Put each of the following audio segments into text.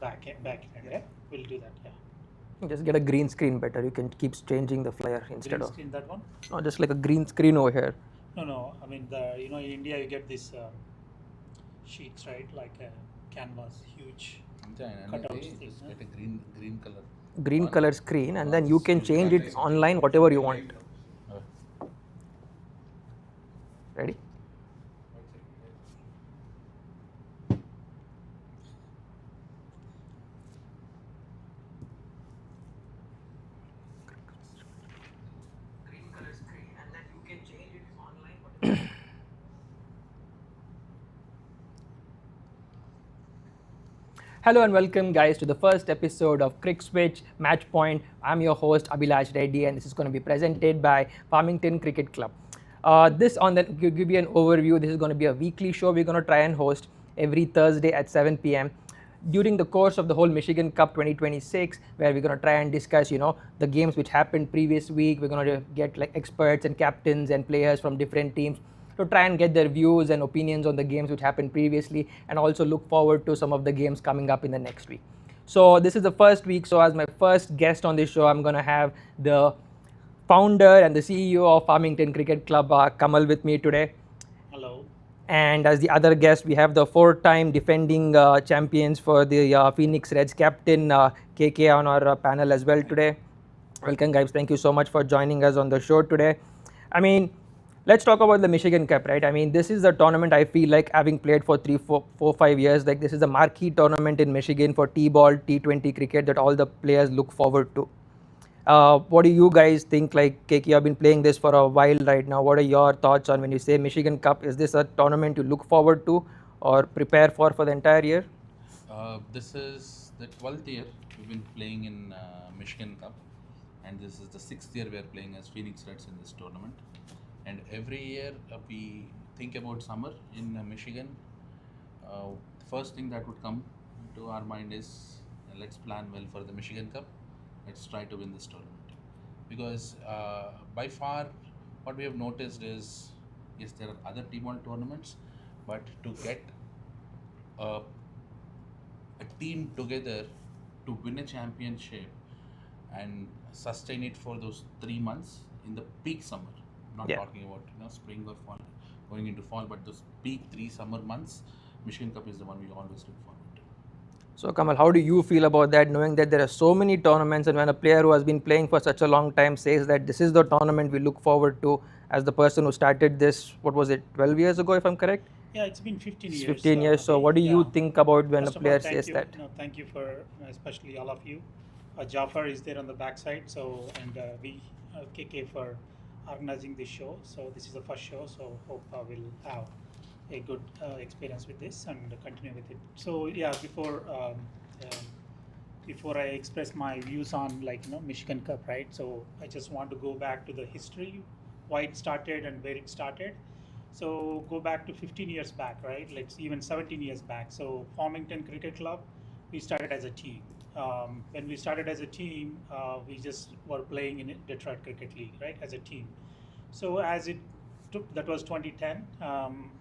back end, yeah? We'll do that, yeah. Just get a green screen better. You can keep changing the flyer instead Green of. screen, that one? No, just like a green screen over here. No, I mean, in India you get this sheets, right? Like a canvas, huge cutouts thing. Just get a green color. Green color screen, and then you can change it online whatever you want. Ready? Green color screen, and then you can change it online whatever. Hello and welcome guys to the first episode of CricSwitch Match Point. I'm your host Abhilash Reddy and this is going to be presented by Farmington Cricket Club. To give you an overview, this is going to be a weekly show we're going to try and host every Thursday at 7 p.m. during the course of the whole Michigan Cup 2026, where we're going to try and discuss, the games which happened previous week. We're going to get like experts and captains and players from different teams to try and get their views and opinions on the games which happened previously, and also look forward to some of the games coming up in the next week. So this is the first week. So as my first guest on this show, I'm going to have the founder and the CEO of Farmington Cricket Club, Kamal, with me today. Hello. And as the other guest, we have the four-time defending champions for the Phoenix Reds captain, KK, on our panel as well today. Welcome, guys. Thank you so much for joining us on the show today. I mean, let's talk about the Michigan Cup, right? I mean, this is a tournament I feel like, having played for 5 years, like this is a marquee tournament in Michigan for T-ball, T20 cricket that all the players look forward to. What do you guys think? Like, KK, you've been playing this for a while right now. What are your thoughts on when you say Michigan Cup? Is this a tournament you look forward to or prepare for the entire year? This is the 12th year we've been playing in Michigan Cup, and this is the 6th year we are playing as Phoenix Reds in this tournament. And every year we think about summer in Michigan. The first thing that would come to our mind is, let's plan well for the Michigan Cup. Let's try to win this tournament. Because by far what we have noticed is, yes, there are other T-ball tournaments, but to get a team together to win a championship and sustain it for those 3 months in the peak summer, not talking about spring or fall, going into fall, but those peak 3 summer months, Michigan Cup is the one we always look forward to. So Kamal, how do you feel about that, knowing that there are so many tournaments, and when a player who has been playing for such a long time says that this is the tournament we look forward to, as the person who started this, what was it, 12 years ago, if I'm correct? Yeah, it's been 15 years. 15 years. So what do you think about when a player says that? No, thank you for, especially all of you. Jafar is there on the backside, so, and we, KK, for organizing this show. So this is the first show, so hope we'll have a good experience with this and continue with it. So yeah, before I express my views on Michigan Cup, right? So I just want to go back to the history, why it started and where it started. So go back to 15 years back, right? Let's even 17 years back. So Farmington Cricket Club, we started as a team. When we started as a team, we just were playing in Detroit Cricket League, right, as a team. So as it took, that was 2010.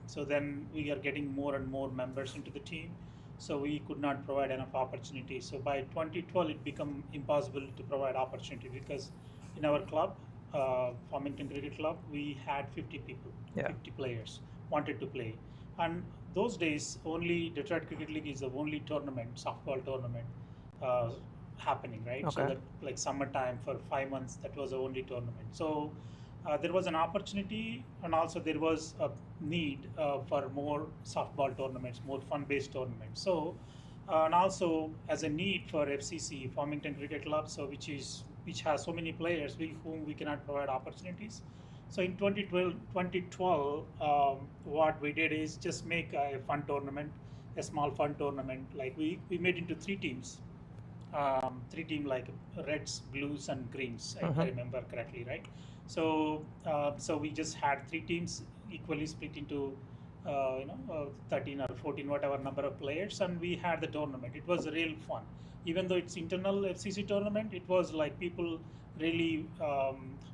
So then we are getting more and more members into the team. So we could not provide enough opportunity. So by 2012, it became impossible to provide opportunity, because in our club, Farmington Cricket Club, we had 50 people, 50 players wanted to play. And those days, only Detroit Cricket League is the only tournament, softball tournament, happening, right? Okay. So that, like, summertime for 5 months, that was the only tournament. So there was an opportunity, and also there was a need for more softball tournaments, more fun-based tournaments. So and also as a need for FCC, Farmington Cricket Club, so which has so many players whom we cannot provide opportunities. So in 2012, what we did is just make a fun tournament, a small fun tournament. Like we made into 3 teams, 3 teams like Reds, Blues, and Greens, if I remember correctly, right? So so we just had 3 teams equally split into 13 or 14, whatever number of players, and we had the tournament. It was real fun. Even though it's internal FCC tournament, it was like people really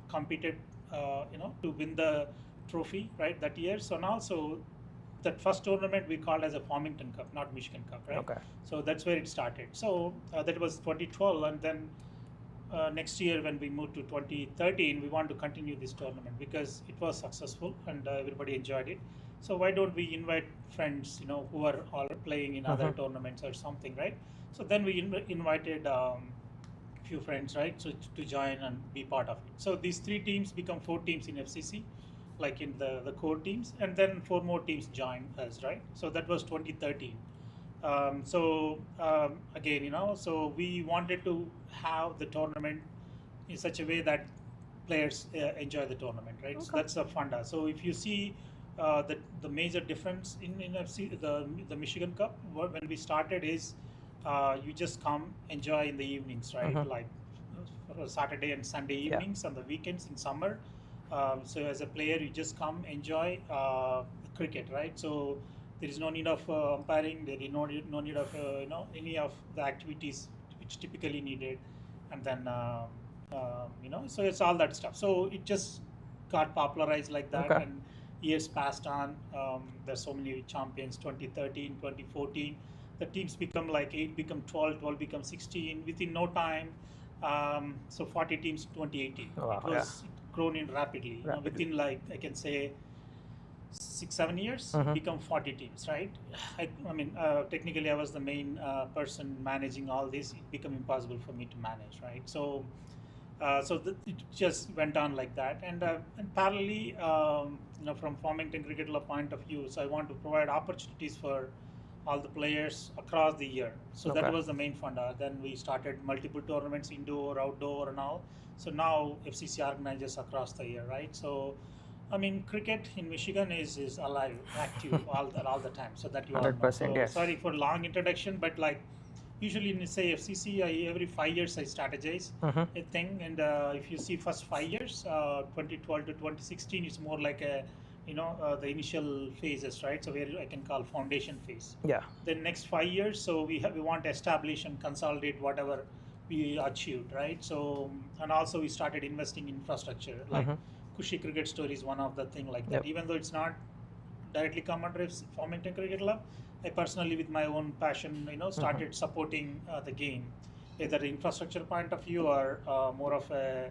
competed, to win the trophy, right, that year. So and also that first tournament we called as a Farmington Cup, not Michigan Cup, right? Okay. So that's where it started. So that was 2012, and then next year when we moved to 2013, we want to continue this tournament because it was successful and everybody enjoyed it. So why don't we invite friends, who are all playing in other tournaments or something, right? So then we invited few friends, right? So to join and be part of it. So these 3 teams become 4 teams in FCC, like in the core teams, and then 4 more teams joined us, right? So that was 2013. Again, so we wanted to have the tournament in such a way that players enjoy the tournament, right? So that's the funda. So if you see the major difference in the Michigan Cup, when we started is you just come enjoy in the evenings, right? Like for Saturday and Sunday evenings, on the weekends in summer. So as a player, you just come enjoy cricket, right? So there is no need of umpiring. There is no need of any of the activities which typically needed, and then so it's all that stuff. So it just got popularized like that, and years passed on. There's so many champions. 2013, 2014, the teams become like 8, become 12, 12 become 16 within no time. So 40 teams 2018. Wow, it was grown in rapidly. Within like I can say 6-7 years, become 40 teams, right? I mean, technically I was the main person managing all this. It became impossible for me to manage, right? So it just went on like that, and parallelly, from Farmington Cricket Club point of view, so I want to provide opportunities for all the players across the year. So that was the main funda. Then we started multiple tournaments, indoor, outdoor, and all. So now FCC organizes across the year, right? So I mean, cricket in Michigan is alive, active all the time. So that you 100%. So, yes. sorry for long introduction, but like usually in say FCC, every 5 years I strategize a thing, and if you see first 5 years, 2012 to 2016, it's more like a the initial phases, right? So where I can call foundation phase. Yeah. Then next 5 years, so we want to establish and consolidate whatever we achieved, right? So and also we started investing in infrastructure, like Cushy Cricket Story is one of the thing like that. Even though it's not directly come under Farmington Cricket Club, I personally, with my own passion, started supporting the game, either infrastructure point of view or more of a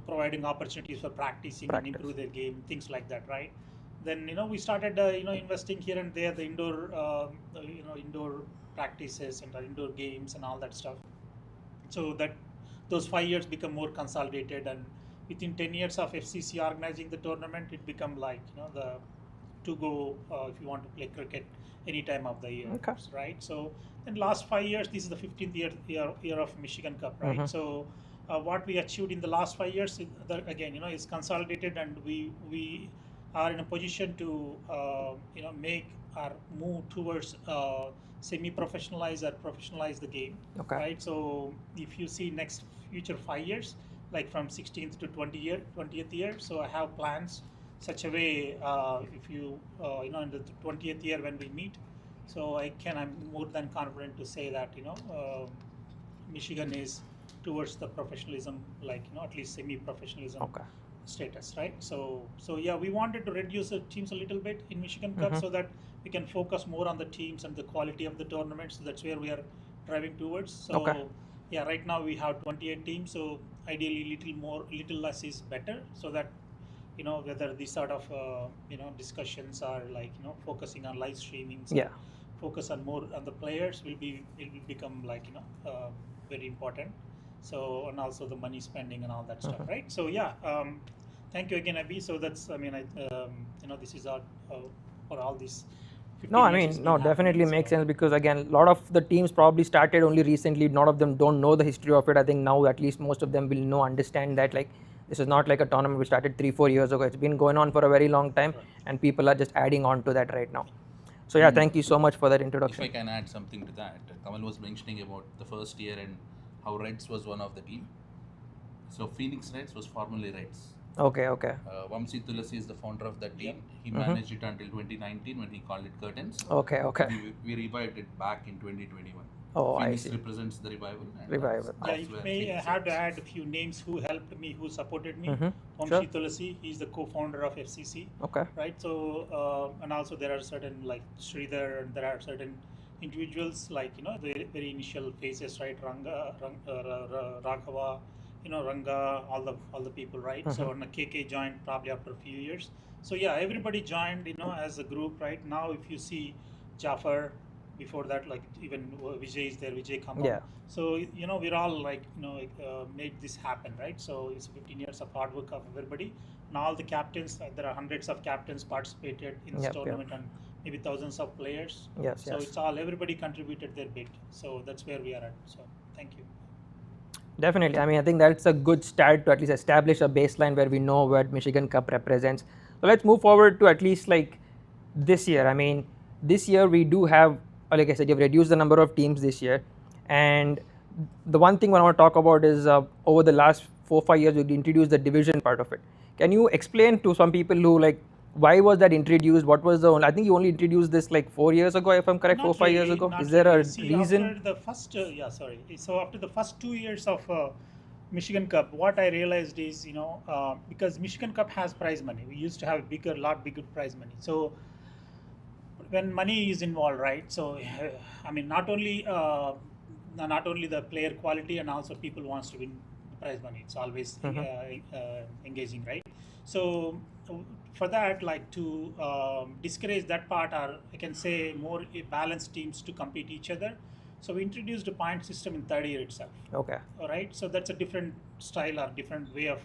providing opportunities for practicing and improve their game, things like that, right? Then we started investing here and there, the indoor practices and the indoor games and all that stuff. So that those 5 years become more consolidated, and within 10 years of FCC organizing the tournament, it become like the to go if you want to play cricket any time of the year, right? So in last 5 years, this is the 15th year of Michigan Cup, right? So what we achieved in the last 5 years, again, is consolidated, and we are in a position to make our move towards semi-professionalize or professionalize the game, right? So if you see next future 5 years, like from 16th to 20th year, so I have plans such a way if you in the 20th year when we meet, so I'm more than confident to say that Michigan is towards the professionalism, like at least semi-professionalism status, right? So yeah, we wanted to reduce the teams a little bit in Michigan Cup so that we can focus more on the teams and the quality of the tournament. So that's where we are driving towards. So yeah, right now we have 28 teams, so ideally little less is better, so that whether these sort of discussions are like focusing on live streaming, focus on more on the players it will become like very important. So, and also the money spending and all that stuff, right? So yeah, thank you again, Abhi. So that's, I mean, this is our for all this. No, I mean, no, definitely makes sense, because again, a lot of the teams probably started only recently. None of them don't know the history of it. I think now at least most of them will know, understand that like this is not like a tournament we started 3-4 years ago. It's been going on for a very long time, and people are just adding on to that right now. So yeah, thank you so much for that introduction. If I can add something to that, Kamal was mentioning about the first year and how Reds was one of the team. So Phoenix Reds was formerly Reds. Okay. Vamsi Tulasi is the founder of that team. He managed it until 2019 when he called it Curtains. Okay. We revived it back in 2021. Oh, I Phoenix see. represents the revival. And Revival. Yeah, that's if where may, I Phoenix have to is. add a few names who helped me, who supported me. Mm-hmm. Om Sure. Tulasi, he's the co-founder of FCC, Okay. right? So, and also there are certain like Sridhar, and there are certain individuals like the very initial phases, right? Raghava, Ranga, all the people, right? Mm-hmm. So and KK joined probably after a few years. So yeah, everybody joined, as a group, right? Now, if you see Jafar, before that, like even Vijay is there, Vijay Khammam. Yeah. So we're all like made this happen, right? So it's 15 years of hard work of everybody. Now all the captains, there are hundreds of captains participated in this Yep, tournament, and maybe thousands of players. Yes, So yes. it's all, everybody contributed their bit. So that's where we are at. So thank you. Definitely. I mean, I think that's a good start to at least establish a baseline where we know what Michigan Cup represents. So let's move forward to at least like this year. I mean, this year we do have, like I said, you've reduced the number of teams this year. And the one thing I want to talk about is over the last 4-5 years, you introduced the division part of it. Can you explain to some people who like, why was that introduced? What was the only, I think you only introduced this like 4 years ago, if I'm correct, Not 4-5 years really, ago. not Is there a really. See, reason? after the first, yeah, sorry. So after the first 2 years of Michigan Cup, what I realized is, because Michigan Cup has prize money, we used to have a lot bigger prize money. So when money is involved, right? So I mean, not only the player quality, and also people wants to win the prize money. It's always engaging, right? So for that, like to discourage that part, or I can say more balanced teams to compete each other. So we introduced a point system in third year itself. Okay. All right. So that's a different style or different way of.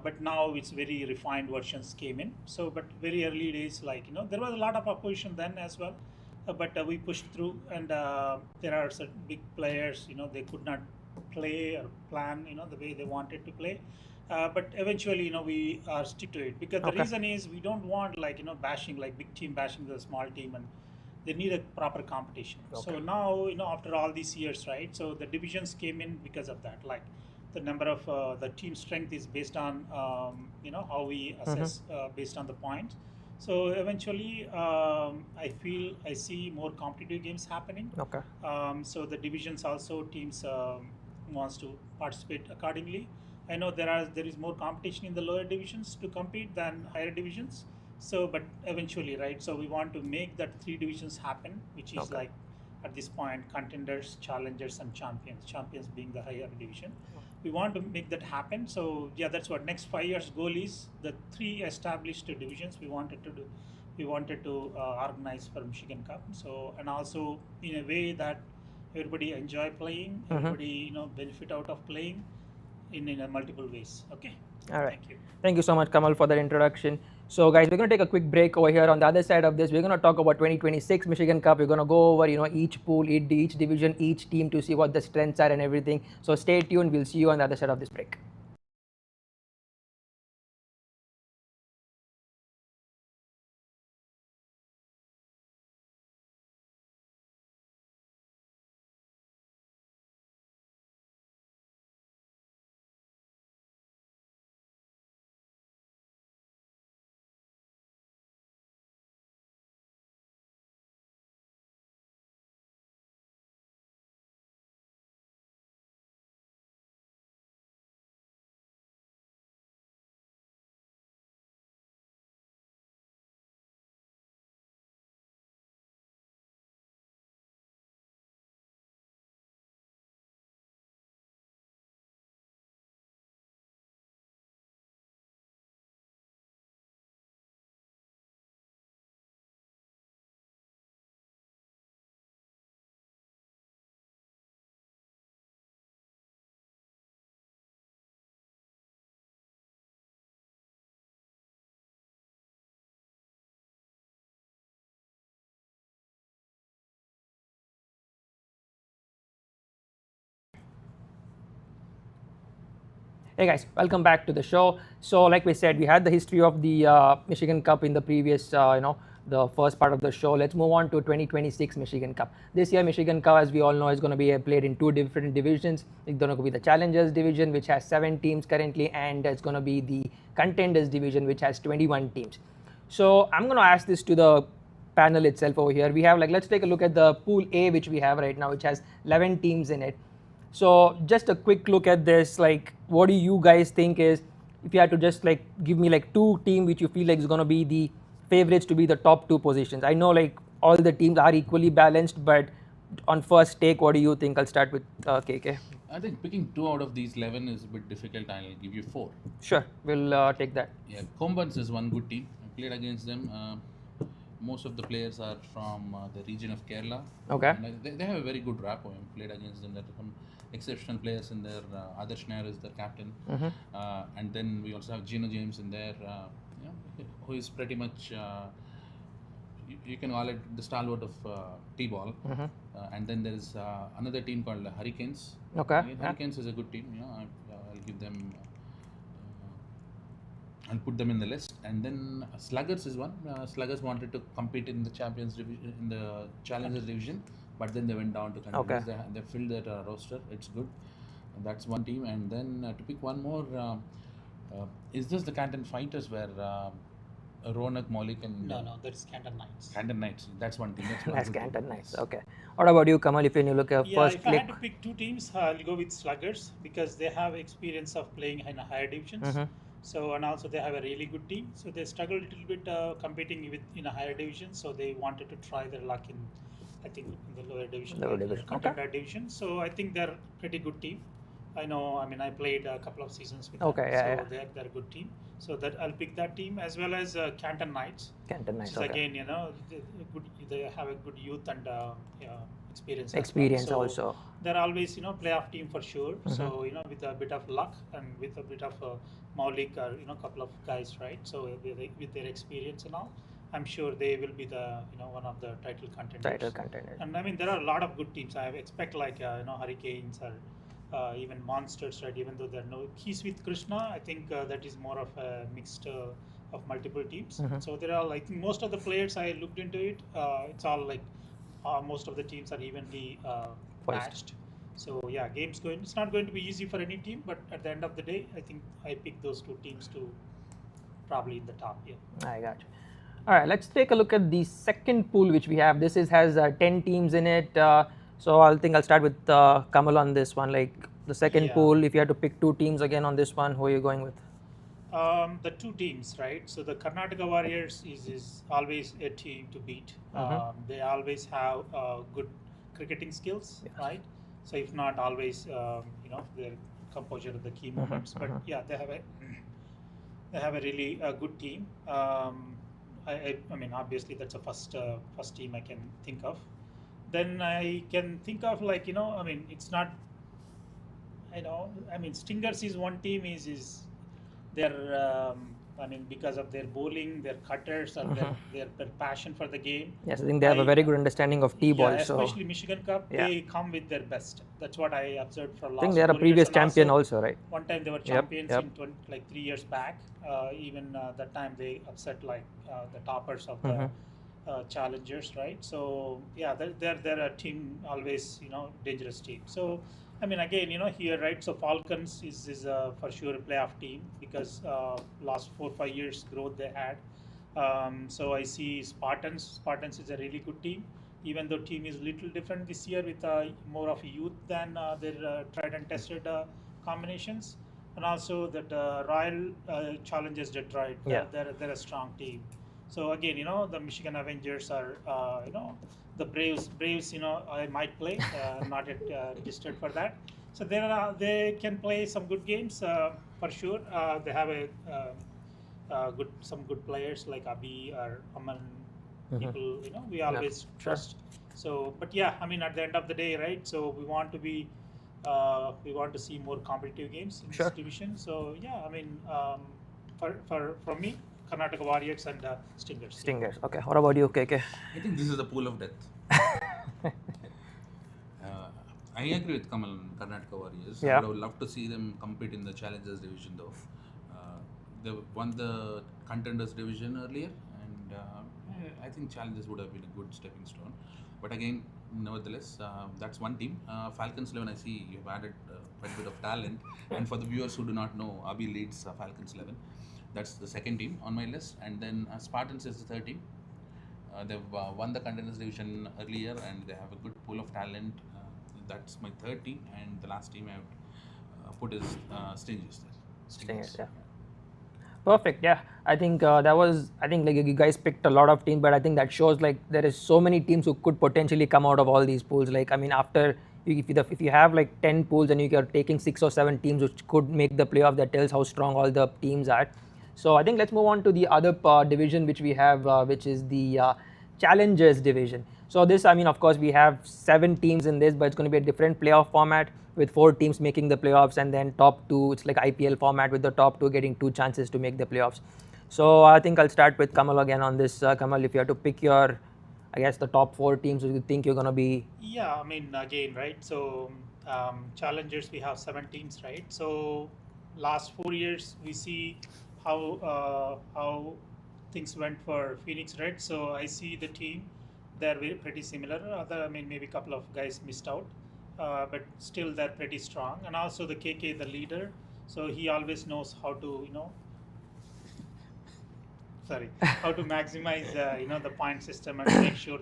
But now it's very refined versions came in. So, but very early days, like there was a lot of opposition then as well, but we pushed through, and there are certain big players, they could not play or plan, the way they wanted to play. But eventually, we are stick to it, because the Okay. reason is we don't want like bashing, like big team bashing the small team, and they need a proper competition. Okay. So now, after all these years, right? So the divisions came in because of that. Like the number of the team strength is based on how we assess based on the points. So eventually, I see more competitive games happening. Okay. So the divisions also teams wants to participate accordingly. I know there is more competition in the lower divisions to compete than higher divisions. So, but eventually, right? So we want to make that 3 divisions happen, which is Okay. like at this point contenders, challengers, and champions. Champions being the higher division. We want to make that happen. So yeah, that's what next 5 years goal is. The 3 established divisions we wanted to do. We wanted to organize for Michigan Cup. So, and also in a way that everybody enjoy playing, everybody benefit out of playing in a multiple ways. Okay. All right. Thank you. Thank you so much, Kamal, for that introduction. So, guys, we're going to take a quick break over here. On the other side of this, we're going to talk about 2026 Michigan Cup. We're going to go over, each pool, each division, each team to see what the strengths are and everything. So, stay tuned. We'll see you on the other side of this break. Hey guys, welcome back to the show. So, like we said, we had the history of the Michigan Cup in the previous, the first part of the show. Let's move on to 2026 Michigan Cup. This year, Michigan Cup, as we all know, is going to be played in 2 different divisions. It's going to be the Challengers division, which has 7 teams currently, and it's going to be the Contenders division, which has 21 teams. So, I'm going to ask this to the panel itself over here. We have like, let's take a look at the pool A which we have right now, which has 11 teams in it. So just a quick look at this, like what do you guys think is, if you had to just like give me like two teams which you feel like is going to be the favorites to be the top two positions. I know like all the teams are equally balanced, but on first take, what do you think? I'll start with KK. I think picking 2 out of these 11 is a bit difficult. I'll give you 4. Sure, we'll take that. Yeah, Combans is one good team. I played against them. Most of the players are from the region of Kerala. Okay. And they have a very good rapport. I played against them. There are some exceptional players in there. Adarsh Nair is their captain. And then we also have Gino James in there, who is pretty much, you can call it the stalwart of T-ball. And then there is another team called Hurricanes. Okay. Hurricanes is a good team. I'll give them. I'll put them in the list. And then Sluggers is one. Sluggers wanted to compete in the Champions division, in the Challengers division, but then they went down to contenders. They filled that roster. It's good. That's one team. And then to pick one more, is this the Canton Fighters where Ronak, Maulik and... No, that's Canton Knights. Canton Knights. That's one team. That's Canton Knights. Okay. What about you, Kamal? If you look at first if I had to pick two teams, I'll go with Sluggers because they have experience of playing in higher divisions. So, and also they have a really good team. So they struggled a little bit competing in a higher division. So they wanted to try their luck in, I think, in the lower division. Contender division. So I think they're a pretty good team. I know, I played a couple of seasons with them. So they're a good team. So that I'll pick that team as well as Canton Knights. Canton Knights, again, they have a good youth and experience. Experience also. They're always, playoff team for sure. So, with a bit of luck and with a bit of Maulik or, a couple of guys, right? So with their experience and all, I'm sure they will be the, one of the title contenders. And there are a lot of good teams. I expect like, Hurricanes or even Monsters, right? Even though there are no keys with Krishna, I think that is more of a mixed of multiple teams. So there are, I think most of the players I looked into it, it's all like most of the teams are evenly matched. So yeah, it's not going to be easy for any team, but at the end of the day, I think I picked those two teams to probably in the top. Yeah. I got you. All right, let's take a look at the second pool which we have. This has 10 teams in it. So I'll start with Kamal on this one. Like the second pool, if you had to pick two teams again on this one, who are you going with? The two teams, right? So the Karnataka Warriors is always a team to beat. They always have good cricketing skills, right? So if not always, their composure of the key moments. But yeah, they have a really good team. Obviously that's the first team I can think of. Then I can think of like, it's not, Stingers is one team is their, because of their bowling, their cutters, and their passion for the game. Yes, I think they have a very good understanding of T-ball. Especially Michigan Cup, they come with their best. That's what I observed for last. I think they are a previous champion also, right? One time they were champions in 3 years back. Even that time they upset the toppers of the challengers, right? So yeah, they're a team always, dangerous team. So again, here, right? So Falcons is for sure a playoff team because last 4-5 years growth they had. So I see Spartans. Spartans is a really good team, even though team is little different this year with more of youth than their tried and tested combinations. And also that Royal Challengers Detroit. They're a strong team. So again, the Michigan Avengers are, the Braves, I might play, not yet registered for that. So they can play some good games for sure. They have some good players like Abhi or Aman. People, we always trust. So, but yeah, at the end of the day, right? So we want to see more competitive games in this division. So yeah, for me, Karnataka Warriors and Stingers. Stingers. Okay. What about you, KK? I think this is the pool of death. I agree with Kamal on Karnataka Warriors. I would love to see them compete in the Challengers division though. They won the Contenders division earlier, and I think Challengers would have been a good stepping stone. But again, nevertheless, that's one team. Falcons 11, I see you've added quite a bit of talent. And for the viewers who do not know, Abhi leads Falcons 11. That's the second team on my list. And then Spartans is the third team. They've won the contenders division earlier, and they have a good pool of talent. That's my third team, and the last team I have put is Stingers there. Stingers, yeah. Perfect. Yeah, I think that was. I think like you guys picked a lot of teams, but I think that shows like there is so many teams who could potentially come out of all these pools. Like I mean, after if you have like 10 pools and you are taking 6 or 7 teams which could make the playoff, that tells how strong all the teams are. So I think let's move on to the other division which we have, which is the Challengers division. So this, I mean, of course, we have 7 teams in this, but it's going to be a different playoff format with 4 teams making the playoffs, and then top 2. It's like IPL format with the top 2 getting 2 chances to make the playoffs. So I think I'll start with Kamal again on this. Kamal, if you have to pick your, I guess the top 4 teams you think you're going to be. Yeah, I mean, again, right? So, challengers, we have 7 teams, right? So, last 4 years, we see how things went for Phoenix Red. So, I see the team; they're pretty similar. I mean, maybe a couple of guys missed out, but still they're pretty strong. And also the KK, the leader. So he always knows how to, how to maximize, the point system and make sure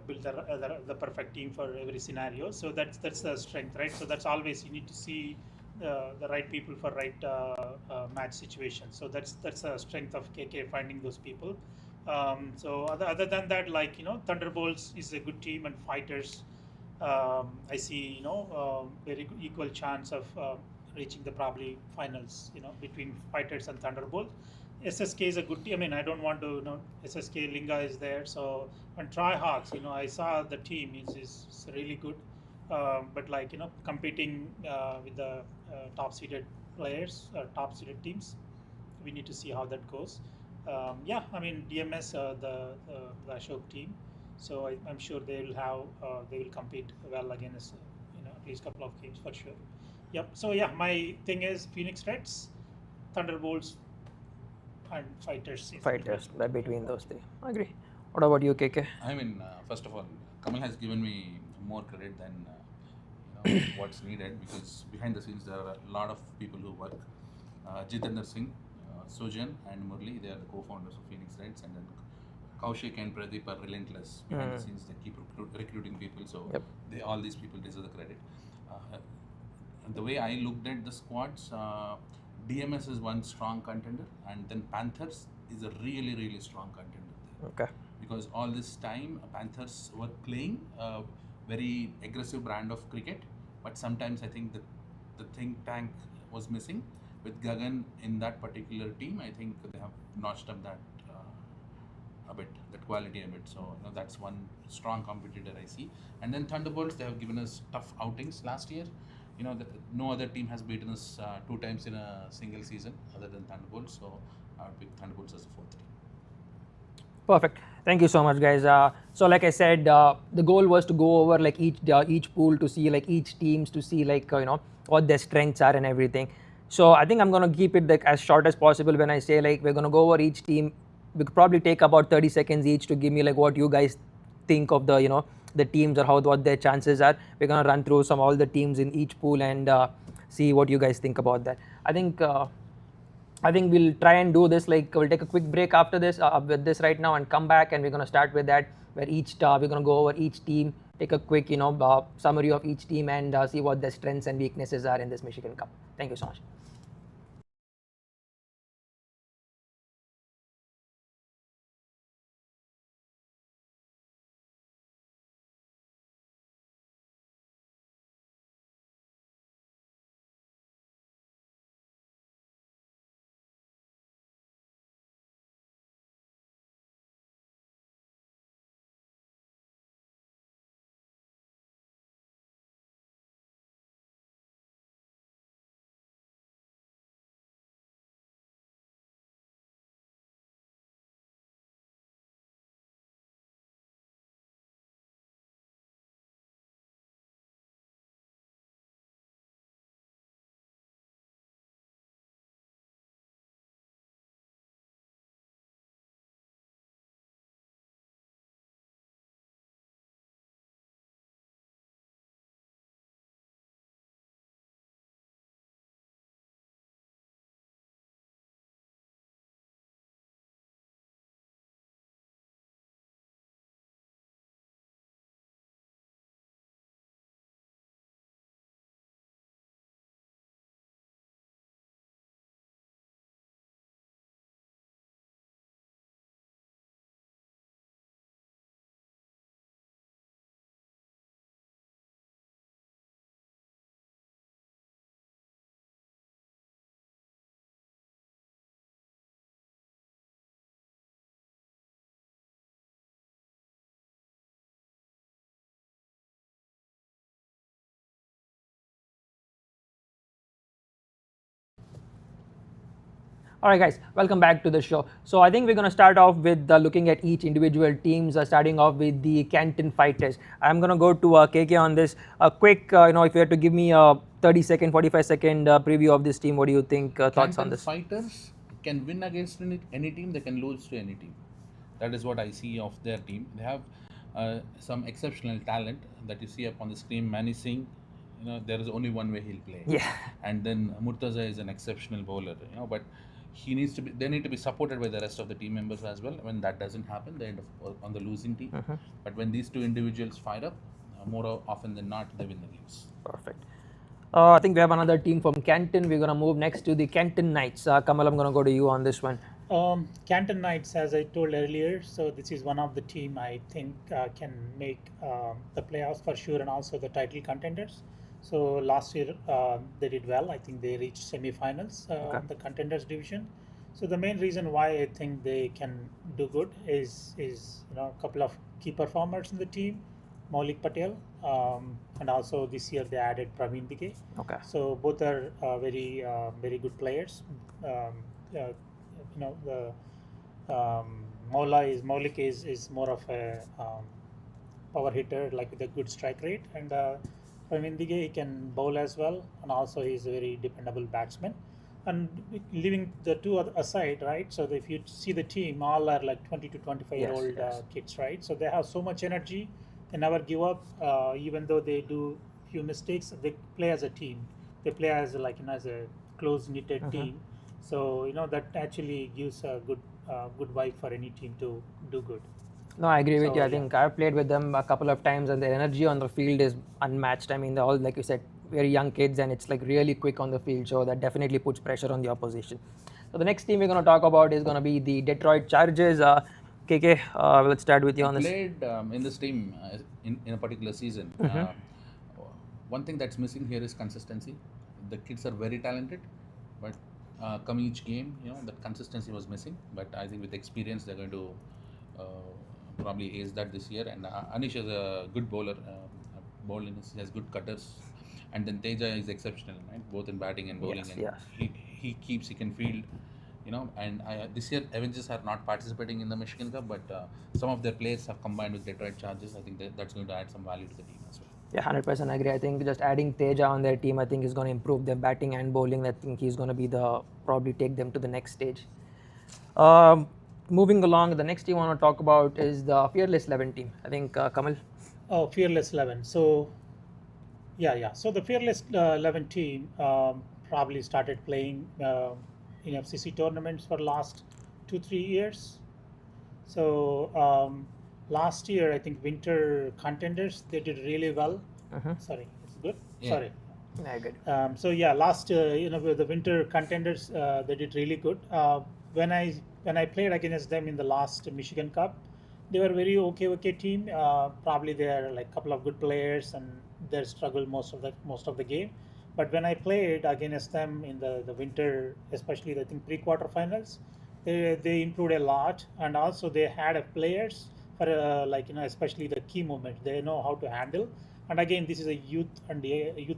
build the perfect team for every scenario. So that's the strength, right? So that's always you need to see the right people for right match situation. So that's a strength of KK, finding those people. So other than that, like Thunderbolts is a good team, and Fighters, I see very equal chance of reaching the probably finals. Between Fighters and Thunderbolts. SSK is a good team. I mean, I don't want to, SSK Linga is there. So, and Tri-Hawks, I saw the team is really good. But like, competing with the top-seeded players, top-seeded teams, we need to see how that goes. Yeah, I mean, DMS, the Ashok team. So I'm sure they will compete well against, at least a couple of games for sure. Yep. So yeah, my thing is Phoenix Reds, Thunderbolts, and Fighters. Fighters between those 3. I agree. What about you, KK? I mean, first of all, Kamal has given me more credit than what's needed, because behind the scenes there are a lot of people who work. Jitendra Singh, Sojan, and Murli, they are the co-founders of Phoenix Reds, and then Kaushik and Pradeep are relentless behind the scenes. They keep recruiting people, so all these people deserve the credit. The way I looked at the squads, DMS is one strong contender, and then Panthers is a really, really strong contender there. Okay. Because all this time, Panthers were playing a very aggressive brand of cricket, but sometimes I think the think tank was missing. With Gagan in that particular team, I think they have notched up that a bit, that quality a bit. So that's one strong competitor I see. And then Thunderbolts, they have given us tough outings last year. No other team has beaten us 2 times in a single season other than Thunderbolts. So I would pick Thunderbolts as the 4th team. Perfect. Thank you so much, guys. So like I said, the goal was to go over like each pool to see like each teams to see like what their strengths are and everything. So I think I'm gonna keep it like as short as possible when I say like we're gonna go over each team. We could probably take about 30 seconds each to give me like what you guys think of the the teams or what their chances are. We're gonna run through all the teams in each pool and see what you guys think about that. I think we'll try and do this like we'll take a quick break after this with this right now and come back, and we're gonna start with that where we're gonna go over each team, take a quick summary of each team and see what their strengths and weaknesses are in this Michigan Cup. Thank you so much. All right, guys, welcome back to the show. So I think we're going to start off with looking at each individual teams, starting off with the Canton Fighters. I'm going to go to KK on this. A quick, if you had to give me a 30-second, 45-second preview of this team, what do you think? Thoughts on Canton this? Fighters can win against any team, they can lose to any team. That is what I see of their team. They have some exceptional talent that you see up on the screen. Mani Singh, there is only one way he'll play. Yeah. And then Murtaza is an exceptional bowler, but they need to be supported by the rest of the team members as well. When that doesn't happen, they end up on the losing team. But when these two individuals fire up, more often than not, they win the games. Perfect. I think we have another team from Canton. We're going to move next to the Canton Knights. Kamal, I'm going to go to you on this one. Canton Knights, as I told earlier, so this is one of the team I think can make the playoffs for sure, and also the title contenders. So last year they did well. I think they reached semi-finals the contenders division. So the main reason why I think they can do good is a couple of key performers in the team, Maulik Patel, and also this year they added Praveen Dige. Okay. So both are very good players. The Maulik is more of a power hitter, like with a good strike rate, and Praveen Dige, he can bowl as well, and also he's a very dependable batsman. And leaving the two aside, right? So if you see the team, all are like 20 to 25-year-old kids, right? So they have so much energy, they never give up, even though they do few mistakes. They play as a team. They play as as a close-knitted team. So that actually gives a good vibe for any team to do good. No, I agree with you. I think I've played with them a couple of times, and their energy on the field is unmatched. I mean, they're all, like you said, very young kids, and it's like really quick on the field. So that definitely puts pressure on the opposition. So the next team we're going to talk about is going to be the Detroit Chargers. KK, let's start with you on this. Played in this team in a particular season. One thing that's missing here is consistency. The kids are very talented, but come each game, that consistency was missing. But I think with experience, they're going to probably ace that this year. And Anish is a good bowler. He has good cutters. And then Teja is exceptional, right? Both in batting and bowling. Yes. He can field, And this year, Avengers are not participating in the Michigan Cup, but some of their players have combined with Detroit Chargers. I think that's going to add some value to the team as well. Yeah, 100% agree. I think just adding Teja on their team, I think is going to improve their batting and bowling. I think he's going to be probably take them to the next stage. Moving along, the next team I want to talk about is the Fearless 11 team. I think Kamal. Oh, Fearless 11. So, yeah. So the Fearless 11 team probably started playing in FCC tournaments for last 2-3 years. So last year, I think winter contenders, they did really well. Sorry, it's good. Yeah. Sorry. Yeah, good. So yeah, last the winter contenders, they did really good. When I played against them in the last Michigan Cup, they were very okay team. Probably they are like a couple of good players, and they struggled most of the game. But when I played against them in the winter, especially I think pre-quarter finals, they improved a lot, and also they had players for especially the key moments. They know how to handle. And again, this is a youth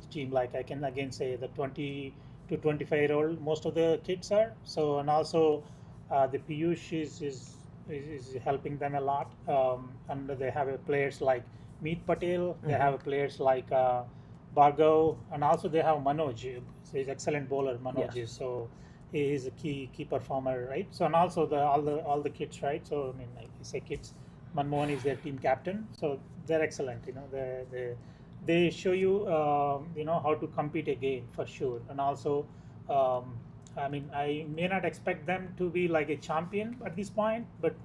team. Like I can again say the 20 to 25-year-old most of the kids are. So, and also the Piyush is helping them a lot. And they have players like Meet Patel. They have players like Bhargav, and also they have Manoj. He's excellent bowler. Manoj is so he is a key performer, right? So, and also all the kids, right? So I mean, like you say kids. Manmohan is their team captain, so they're excellent. They show you how to compete a game for sure. And also, I mean, I may not expect them to be like a champion at this point, but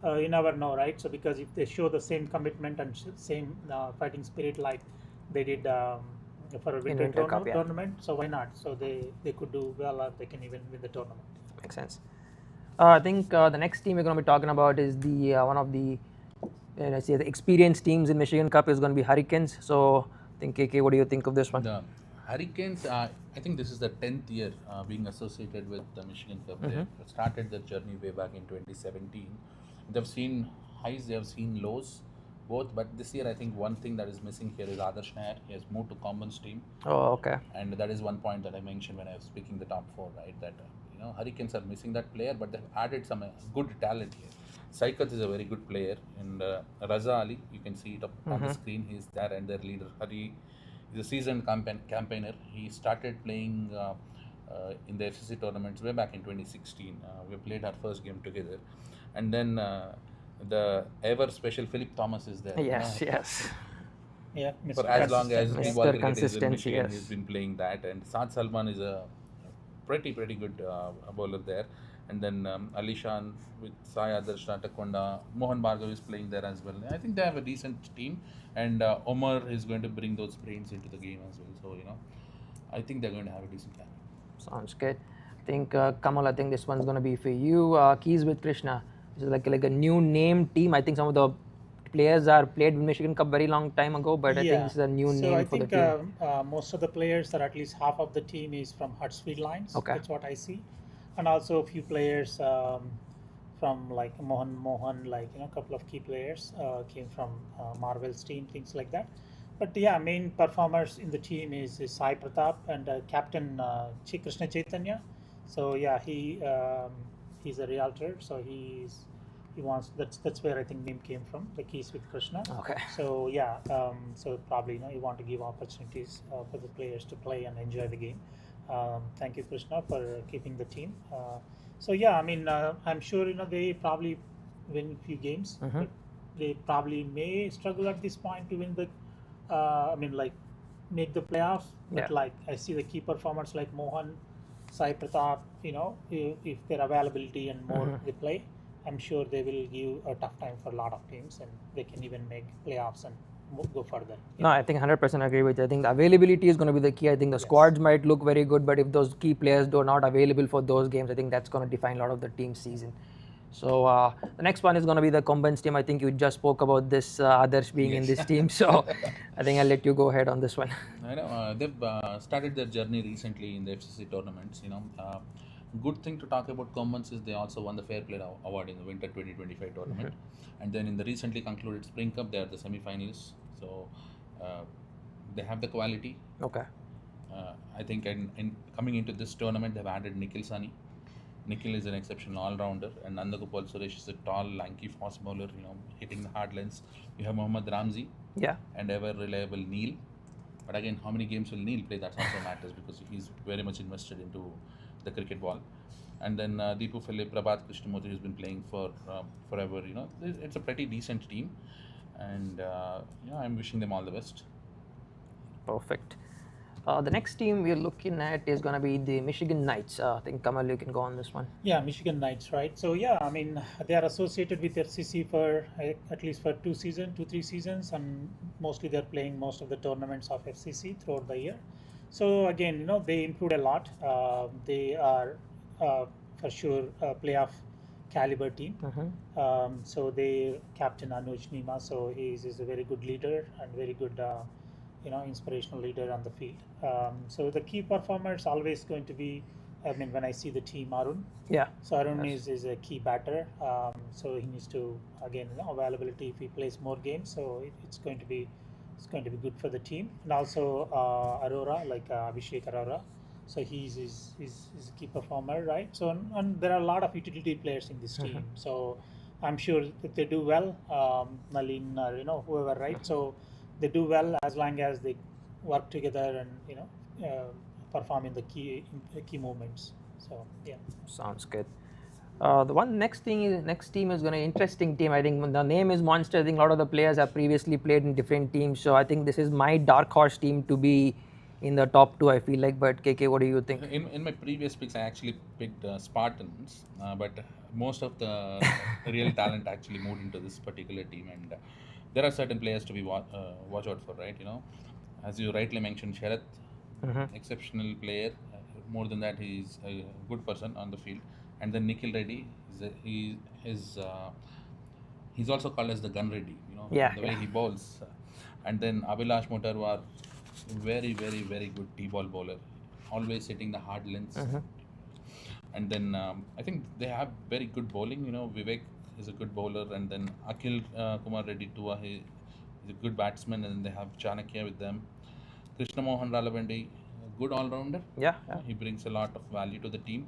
you never know, right? So because if they show the same commitment and same fighting spirit like they did for a winter tournament, so why not? So they could do well, or they can even win the tournament. Makes sense. I think the next team we're going to be talking about is the one of the the experienced teams in Michigan Cup is going to be Hurricanes. So I think KK, what do you think of this one? The Hurricanes, I think this is the 10th year being associated with the Michigan Cup. They started their journey way back in 2017. They've seen highs, they have seen lows, both. But this year, I think one thing that is missing here is Adarsh Nair. He has moved to Common's team. Oh, okay. And that is one point that I mentioned when I was picking the top four, right? That Hurricanes are missing that player, but they've added some good talent here. Saikat is a very good player, and Raza Ali, you can see it up on the screen. He's there, and their leader Hari is a seasoned campaigner. He started playing in the FCC tournaments way back in 2016. We played our first game together, and then the ever special Philip Thomas is there. Yes, yes. Yeah, For as long as Mr. D-ball cricket is in Consistency, Michigan, yes. he's been playing that. And Saad Salman is a pretty good bowler there. And then Alishan with Sai Adarsh Takonda, Mohan Bhargav is playing there as well. I think they have a decent team, and Omar is going to bring those brains into the game as well. So I think they're going to have a decent time. Sounds good. I think Kamal, I think this one's going to be for you. Keys with Krishna. This is like a new name team. I think some of the players are played with Michigan Cup very long time ago, but I think this is a new name for the team. So I think most of the players, or at least half of the team, is from Huddersfield Lions. Okay. That's what I see, and also a few players from like Mohan, like a couple of key players came from Marvel's team, things like that. But yeah, main performers in the team is Sai Pratap and Captain Krishna Chaitanya. So yeah, he's a realtor, so he wants, that's where I think name came from, the Keys with Krishna. Okay. So yeah, so probably you want to give opportunities for the players to play and enjoy the game. Thank you, Krishna, for keeping the team. So yeah, I mean, I'm sure they probably win a few games. But they probably may struggle at this point to win the make the playoffs. But like I see the key performers like Mohan, Sai Pratap, if their availability and more they play, I'm sure they will give a tough time for a lot of teams, and they can even make playoffs and go further. No, I think 100% agree with you. I think the availability is going to be the key. I think the squads might look very good, but if those key players are not available for those games, I think that's going to define a lot of the team's season. So the next one is going to be the Combines team. I think you just spoke about this, Adarsh being in this team. So I think I'll let you go ahead on this one. I know they've started their journey recently in the FCC tournaments. Good thing to talk about Combines is they also won the Fair Play Award in the Winter 2025 tournament, and then in the recently concluded Spring Cup, they are the semi-finalists. So they have the quality. Okay. I think in coming into this tournament, they've added Nikhil Sani. Nikhil is an exceptional all-rounder, and Nandagopal Suresh is a tall, lanky fast bowler, hitting the hard lens. You have Mohammad Ramzi, and ever reliable Neil. But again, how many games will Neil play? That also matters, because he's very much invested into the cricket ball. And then Deepu Philip, Prabhat Krishnamurthy, who's been playing for forever. It's a pretty decent team, and I'm wishing them all the best. Perfect. The next team we're looking at is going to be the Michigan Knights. I think Kamal, you can go on this one. Yeah, Michigan Knights, right? So yeah, I mean, they are associated with FCC for at least for 2-3 seasons, and mostly they're playing most of the tournaments of FCC throughout the year. So again, they improved a lot. They are for sure a playoff caliber team. So they captain Anuj Nima, so he's a very good leader and very good inspirational leader on the field. So the key performer is always going to be, when I see the team, Arun. Yeah. So Arun is a key batter. So he needs to, again, availability if he plays more games. So it's going to be good for the team. And also Arora, like Abhishek Arora. So he's a key performer, right? So and there are a lot of utility players in this team. So I'm sure that they do well. Nalin, whoever, right? So they do well as long as they work together and perform in the key moments. So yeah, sounds good. The next team is going to be interesting team. I think the name is Monster. I think a lot of the players have previously played in different teams. So I think this is my dark horse team to be in the top 2. I feel like. But KK, what do you think? In my previous picks, I actually picked Spartans, but most of the real talent actually moved into this particular team, and there are certain players to be watch out for, right? As you rightly mentioned, Sharath, exceptional player. More than that, he's a good person on the field. And then Nikhil Reddy, he's also called as the Gun Reddy. The way he bowls. And then Abhilash Motarwar, very good T-ball bowler, always hitting the hard lengths. And then I think they have very good bowling. Vivek is a good bowler, and then Akhil Kumar Reddy Tua, he is a good batsman, and they have Chanakya with them. Krishna Mohan Ralavendi, a good all-rounder. Yeah. He brings a lot of value to the team.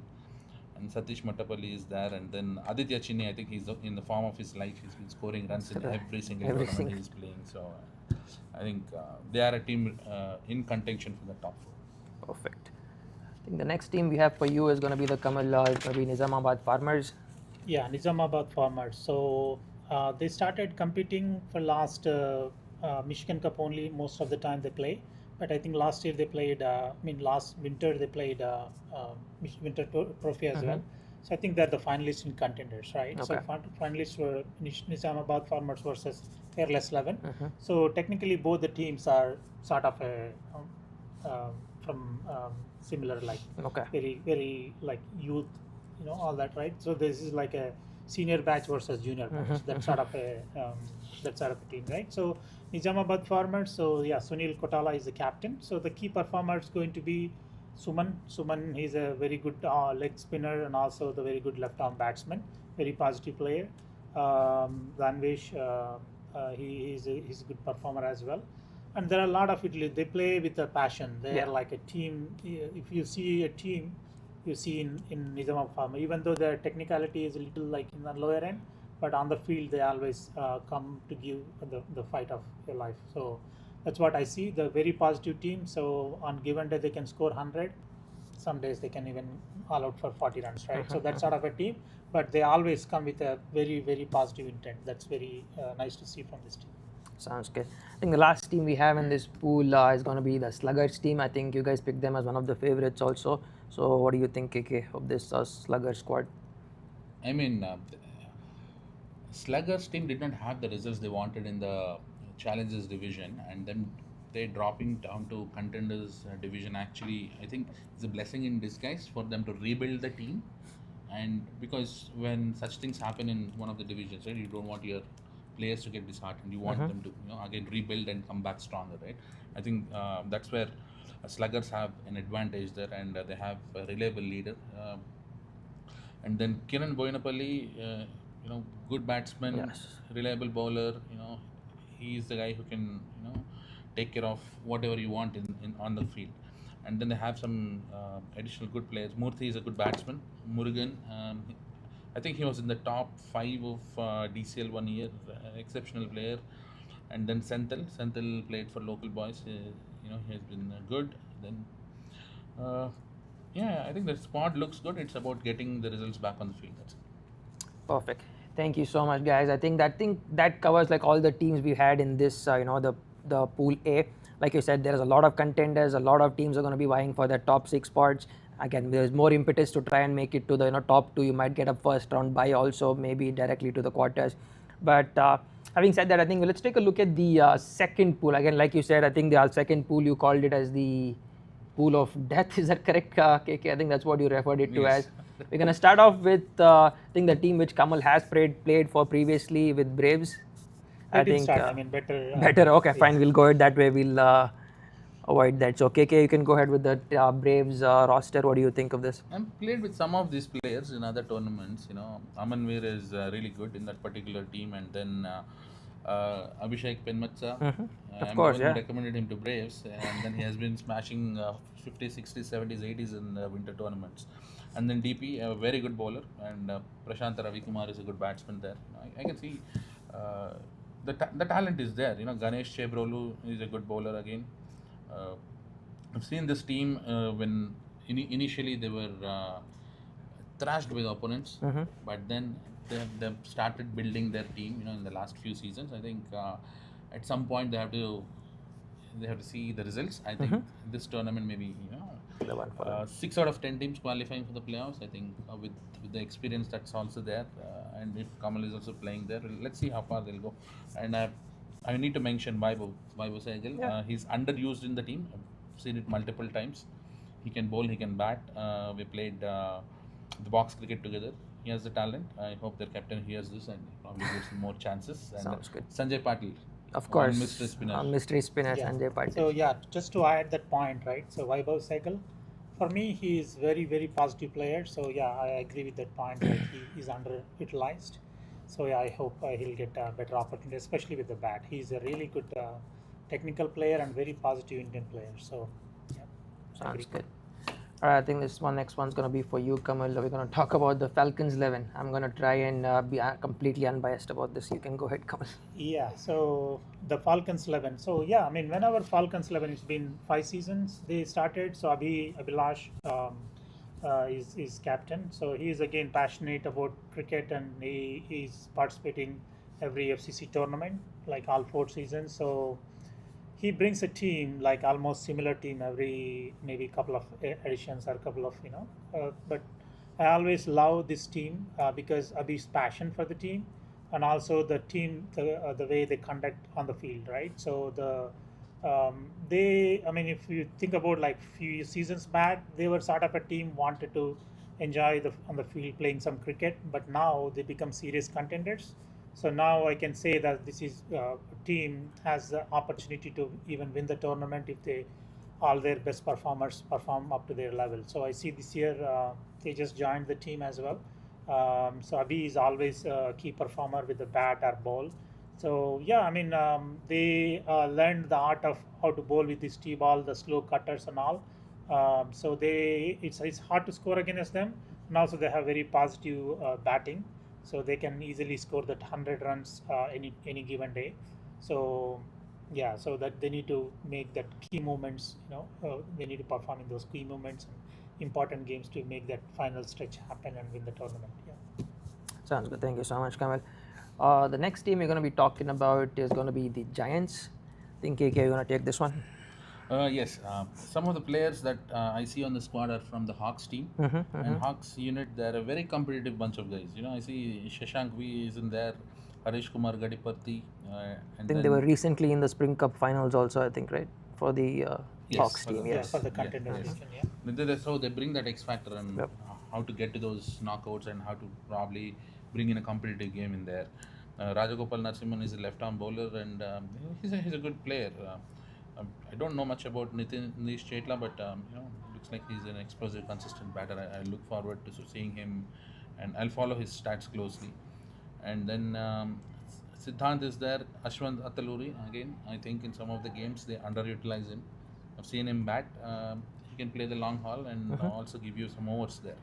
and Satish Mattapalli is there, and then Aditya Chinni, I think he's in the form of his life. He's been scoring runs in every single tournament he's playing. So I think they are a team in contention for the top 4. Perfect. I think the next team we have for you is going to be the maybe Nizamabad Farmers. Yeah, Nizamabad Farmers. So they started competing for last Michigan Cup only. Most of the time they play, but I think last year they played. Last winter they played Winter Trophy as well. So I think they're the finalists and contenders, right? Okay. So finalists were Nizamabad Farmers versus Fearless 11. So technically both the teams are sort of from similar, like very like youth, all that, right? So this is like a senior batch versus junior batch. That sort of a team, right? So Nizamabad Farmers. So yeah, Sunil Kotala is the captain. So the key performer is going to be Suman. He's a very good leg spinner and also the very good left arm batsman. Very positive player. Danvesh, he's a good performer as well. And there are a lot of Italy. They play with a passion. They are like a team. If you see a team, you see in Nizamabad Farmer, even though their technicality is a little like in the lower end, but on the field they always come to give the fight of your life. So that's what I see. The very positive team. So on given day they can score 100. Some days they can even all out for 40 runs, right? So that's sort of a team. But they always come with a very, very positive intent. That's very nice to see from this team. Sounds good. I think the last team we have in this pool is going to be the Sluggers team. I think you guys picked them as one of the favorites also. So what do you think, KK, of this Sluggers squad? I mean, Sluggers team did not have the results they wanted in the Challenges division, and then they dropping down to Contenders division. Actually, I think it's a blessing in disguise for them to rebuild the team. And because when such things happen in one of the divisions, right, you don't want your players to get disheartened. You want them to, again rebuild and come back stronger, right? I think that's where Sluggers have an advantage there, and they have a reliable leader. And then Kiran Boinapalli, good batsman, reliable bowler. He is the guy who can, take care of whatever you want on the field. And then they have some additional good players. Murthy is a good batsman. Murugan, I think he was in the top 5 of DCL 1 year, exceptional player. And then Senthil played for local boys. He has been good. Then, I think the squad looks good. It's about getting the results back on the field. That's it. Perfect. Thank you so much, guys. I think that covers like all the teams we had in this, the pool A. Like you said, there's a lot of contenders. A lot of teams are going to be vying for the top 6 spots. Again, there's more impetus to try and make it to the top 2. You might get a first round bye also, maybe directly to the quarters. But having said that, I think let's take a look at the second pool. Again, like you said, I think the second pool you called it as the pool of death. Is that correct, KK? I think that's what you referred it to as. We're going to start off with I think the team which Kamal has played for previously with Braves. I think better. Better. Okay, fine. We'll go ahead that way. We'll avoid that. So, KK, you can go ahead with the Braves roster. What do you think of this? I've played with some of these players in other tournaments. Amanveer is really good in that particular team, and then Abhishek Penmatsa. Of course, recommended him to Braves, and then he has been smashing 50s, 60s, 70s, 80s in winter tournaments. And then DP, a very good bowler, and Prashant Ravikumar is a good batsman there. I can see the talent is there. Ganesh Chebrolu is a good bowler again. I've seen this team when initially they were thrashed with opponents, but then they've started building their team. In the last few seasons, I think at some point they have to see the results. I think this tournament maybe 6 out of 10 teams qualifying for the playoffs. I think with the experience that's also there, and if Kamal is also playing there, let's see how far they'll go. And I need to mention Vaibhav Sehgal. He's underused in the team. I've seen it multiple times. He can bowl, he can bat. We played the box cricket together. He has the talent. I hope their captain hears this and probably gives him more chances. And Sounds good. Sanjay Patil. Of course. Mystery spinner. Mystery spinner, Sanjay Patil. So just to add that point, right? So Vaibhav Sehgal, for me, he is very, very positive player. So I agree with that point. Like he is underutilized. So I hope he'll get a better opportunity, especially with the bat. He's a really good technical player and very positive Indian player. So sounds good. All right, I think this next one's going to be for you, Kamal. We're going to talk about the Falcons 11. I'm going to try and be completely unbiased about this. You can go ahead, Kamal. Yeah, so the Falcons 11. So yeah, I mean, whenever Falcons 11, it's been 5 seasons they started. So Abhilash is captain. So he is again passionate about cricket, and he is participating every FCC tournament, like all 4 seasons. So he brings a team, like almost similar team every maybe couple of additions or couple of but I always love this team because Abhi's passion for the team, and also the team, the way they conduct on the field, right? So they, I mean, if you think about like few seasons back, they were sort of a team wanted to enjoy the on the field playing some cricket, but now they become serious contenders. So now I can say that this is a team has the opportunity to even win the tournament if they all their best performers perform up to their level. So I see this year they just joined the team as well. So Abhi is always a key performer with the bat or ball. So yeah, I mean they learned the art of how to bowl with this tee ball, the slow cutters and all. So it's hard to score against them, and also they have very positive batting, so they can easily score that 100 runs any given day. So yeah, so that they need to make that key moments. They need to perform in those key moments and important games to make that final stretch happen and win the tournament. Yeah. Sounds good. Thank you so much, Kamal. The next team we're going to be talking about is going to be the Giants. I think KK, you're going to take this one. Yes, some of the players that I see on the squad are from the Hawks team. And Hawks unit, they're a very competitive bunch of guys. I see Shashank V is in there, Harish Kumar Gadiparthi. I think they were recently in the Spring Cup finals also, I think, right? For the Hawks team, Yeah, yes. for the contender division. Yeah. So they bring that X factor and how to get to those knockouts and how to probably bring in a competitive game in there. Rajagopal Narasimhan is a left-arm bowler, and he's a good player. I don't know much about Nish Chetla, but looks like he's an explosive, consistent batter. I look forward to seeing him, and I'll follow his stats closely. And then Siddhant is there, Ashwant Ataluri. Again, I think in some of the games they underutilize him. I've seen him bat. He can play the long haul and also give you some overs there.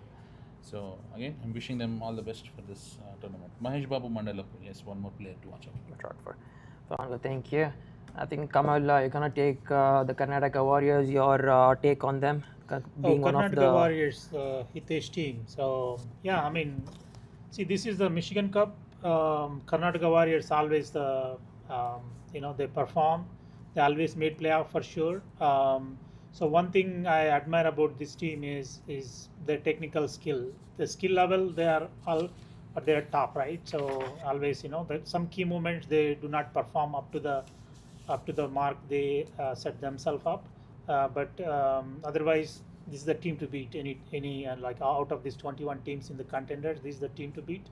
So again, I'm wishing them all the best for this tournament. Mahesh Babu Mandalapur, yes, one more player to watch out for. So, thank you. I think Kamal, you're gonna take the Karnataka Warriors. Your take on them, being one of the Karnataka Warriors, Hitesh team. So yeah, I mean, see, this is the Michigan Cup. Karnataka Warriors always they perform. They always made playoff for sure. So one thing I admire about this team is their technical skill. The skill level, they are all at their top, right? So always, that some key moments they do not perform up to the mark they set themselves up. But otherwise, this is the team to beat. Any like out of these 21 teams in the contenders, this is the team to beat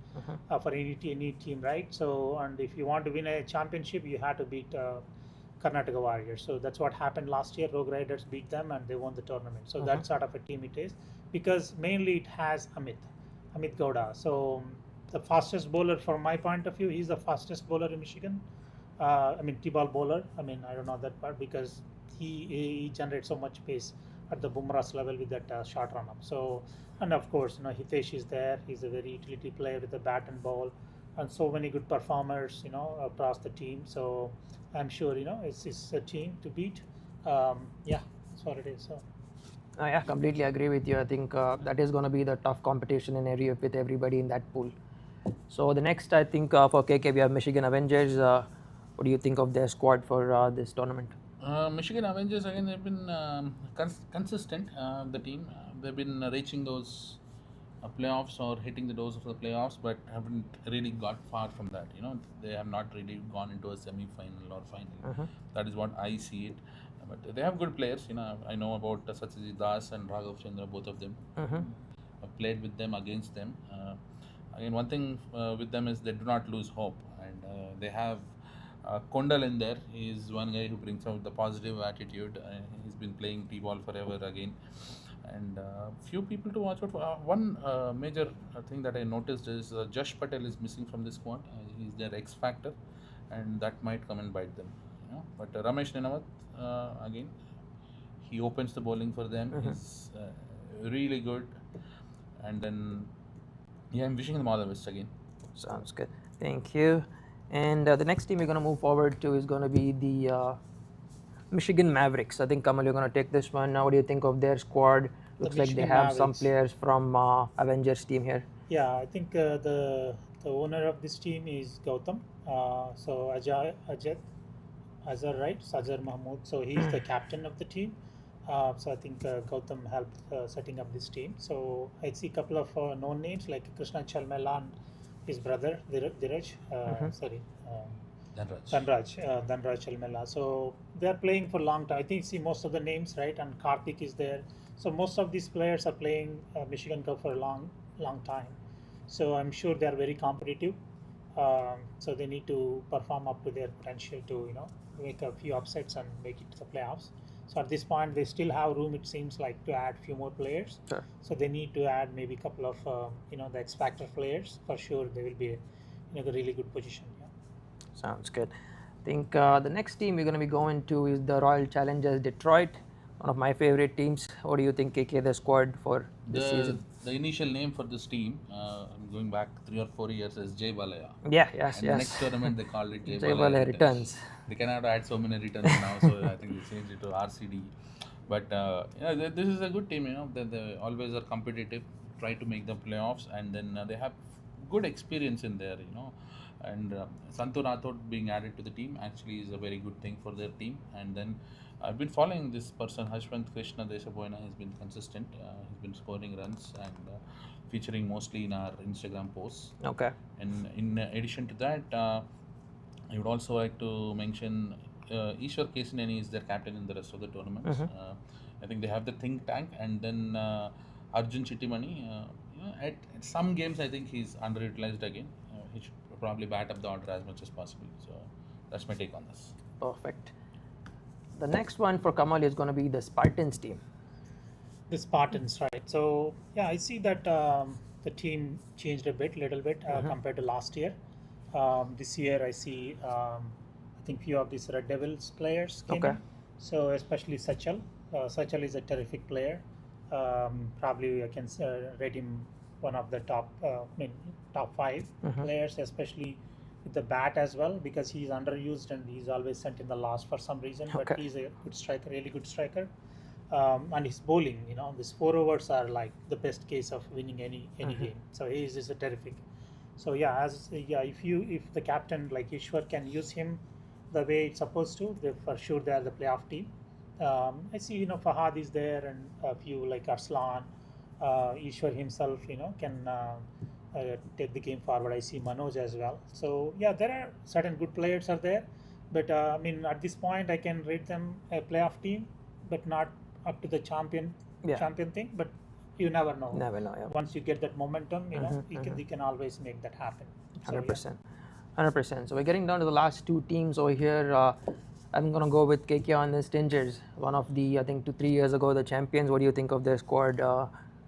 for any team, right? So, and if you want to win a championship, you have to beat Karnataka Warriors. So that's what happened last year. Rogue Riders beat them and they won the tournament. So that sort of a team it is, because mainly it has Amit Gowda. So the fastest bowler from my point of view, he's the fastest bowler in Michigan. T-ball bowler. I don't know that part because he generates so much pace at the Bumrah's level with that short run-up. So, and of course, Hitesh is there. He's a very utility player with the bat and ball, and so many good performers, across the team. So, I'm sure, it's a team to beat. Yeah, that's what it is. So. Yeah, completely agree with you. I think that is going to be the tough competition in with everybody in that pool. So the next, I think for KK, we have Michigan Avengers. What do you think of their squad for this tournament? Michigan Avengers, again, they've been consistent, the team. They've been reaching those playoffs or hitting the doors of the playoffs, but haven't really got far from that. They have not really gone into a semi-final or final. That is what I see it. But they have good players. I know about Satyajit Das and Raghav Chandra, both of them. I've played with them, against them. Again, one thing with them is they do not lose hope, and they have Kondal in there. He is one guy who brings out the positive attitude. He's been playing T-ball forever again. And few people to watch out for. One major thing that I noticed is Jash Patel is missing from this squad. He's their X factor, and that might come and bite them. But Ramesh Nenawat, again, he opens the bowling for them. really good. And then, yeah, I'm wishing them all the best again. Sounds good. Thank you. And the next team we're going to move forward to is going to be the Michigan Mavericks. I think Kamal, you're going to take this one. Now, what do you think of their squad? Looks like they Michigan have some Mavericks. players from Avengers team here. Yeah, I think the owner of this team is Gautam. So Azhar, right? Azhar Mahmood. So he's the captain of the team. So I think Gautam helped setting up this team. So I see a couple of known names like Krishna Chalmela and his brother Dheeraj. Sorry. Dhanraj Chalmela. So they are playing for a long time. I think see most of the names, right? And Karthik is there. So most of these players are playing Michigan Cup for a long time. So I'm sure they are very competitive. So they need to perform up to their potential to make a few upsets and make it to the playoffs. So at this point, they still have room. It seems like to add few more players. Sure. So they need to add maybe a couple of the X Factor players for sure. They will be in a really good position. Yeah. Sounds good. I think the next team we're going to be going to is the Royal Challengers Detroit, one of my favorite teams. What do you think, KK, the squad for this season? The initial name for this team, I'm going back 3 or 4 years, is Jay Balaya. Yeah, yes. The next tournament they called it Jay Balaya returns. They cannot add so many returns now, so I think they changed it to RCD. But this is a good team. They always are competitive, try to make the playoffs, and then they have good experience in there. And Santu Rathod being added to the team actually is a very good thing for their team. And then I've been following this person, Harshwant Krishna Deshaboyna. He's been consistent. He's been scoring runs and featuring mostly in our Instagram posts. Okay. And in addition to that, I would also like to mention Ishwar Kesineni is their captain in the rest of the tournaments. I think they have the think tank, and then Arjun Chittimani. At some games, I think he's underutilized again. He should probably bat up the order as much as possible. So that's my take on this. Perfect. The next one for Kamal is going to be the Spartans team. The Spartans, right? So yeah, I see that the team changed a little bit compared to last year. This year, I see I think few of these Red Devils players came in. So especially Sachal. Sachal is a terrific player. Probably I can rate him one of the top 5 players, especially with the bat as well, because he's underused and he's always sent in the last for some reason. But he's a good striker, really good striker. And his bowling, these 4 overs are like the best case of winning any game. So he is a terrific. So if the captain like Ishwar can use him the way it's supposed to, for sure they are the playoff team. I see Fahad is there, and a few like Arslan, Ishwar himself can take the game forward. I see Manoj as well. So yeah, there are certain good players are there, but at this point I can rate them a playoff team, but not up to the champion thing. But you never know. Yeah. Once you get that momentum, you can always make that happen. 100%. 100%. So we're getting down to the last 2 teams over here. I'm going to go with KK on the Stingers, one of the, I think 2-3 years ago, the champions. What do you think of their squad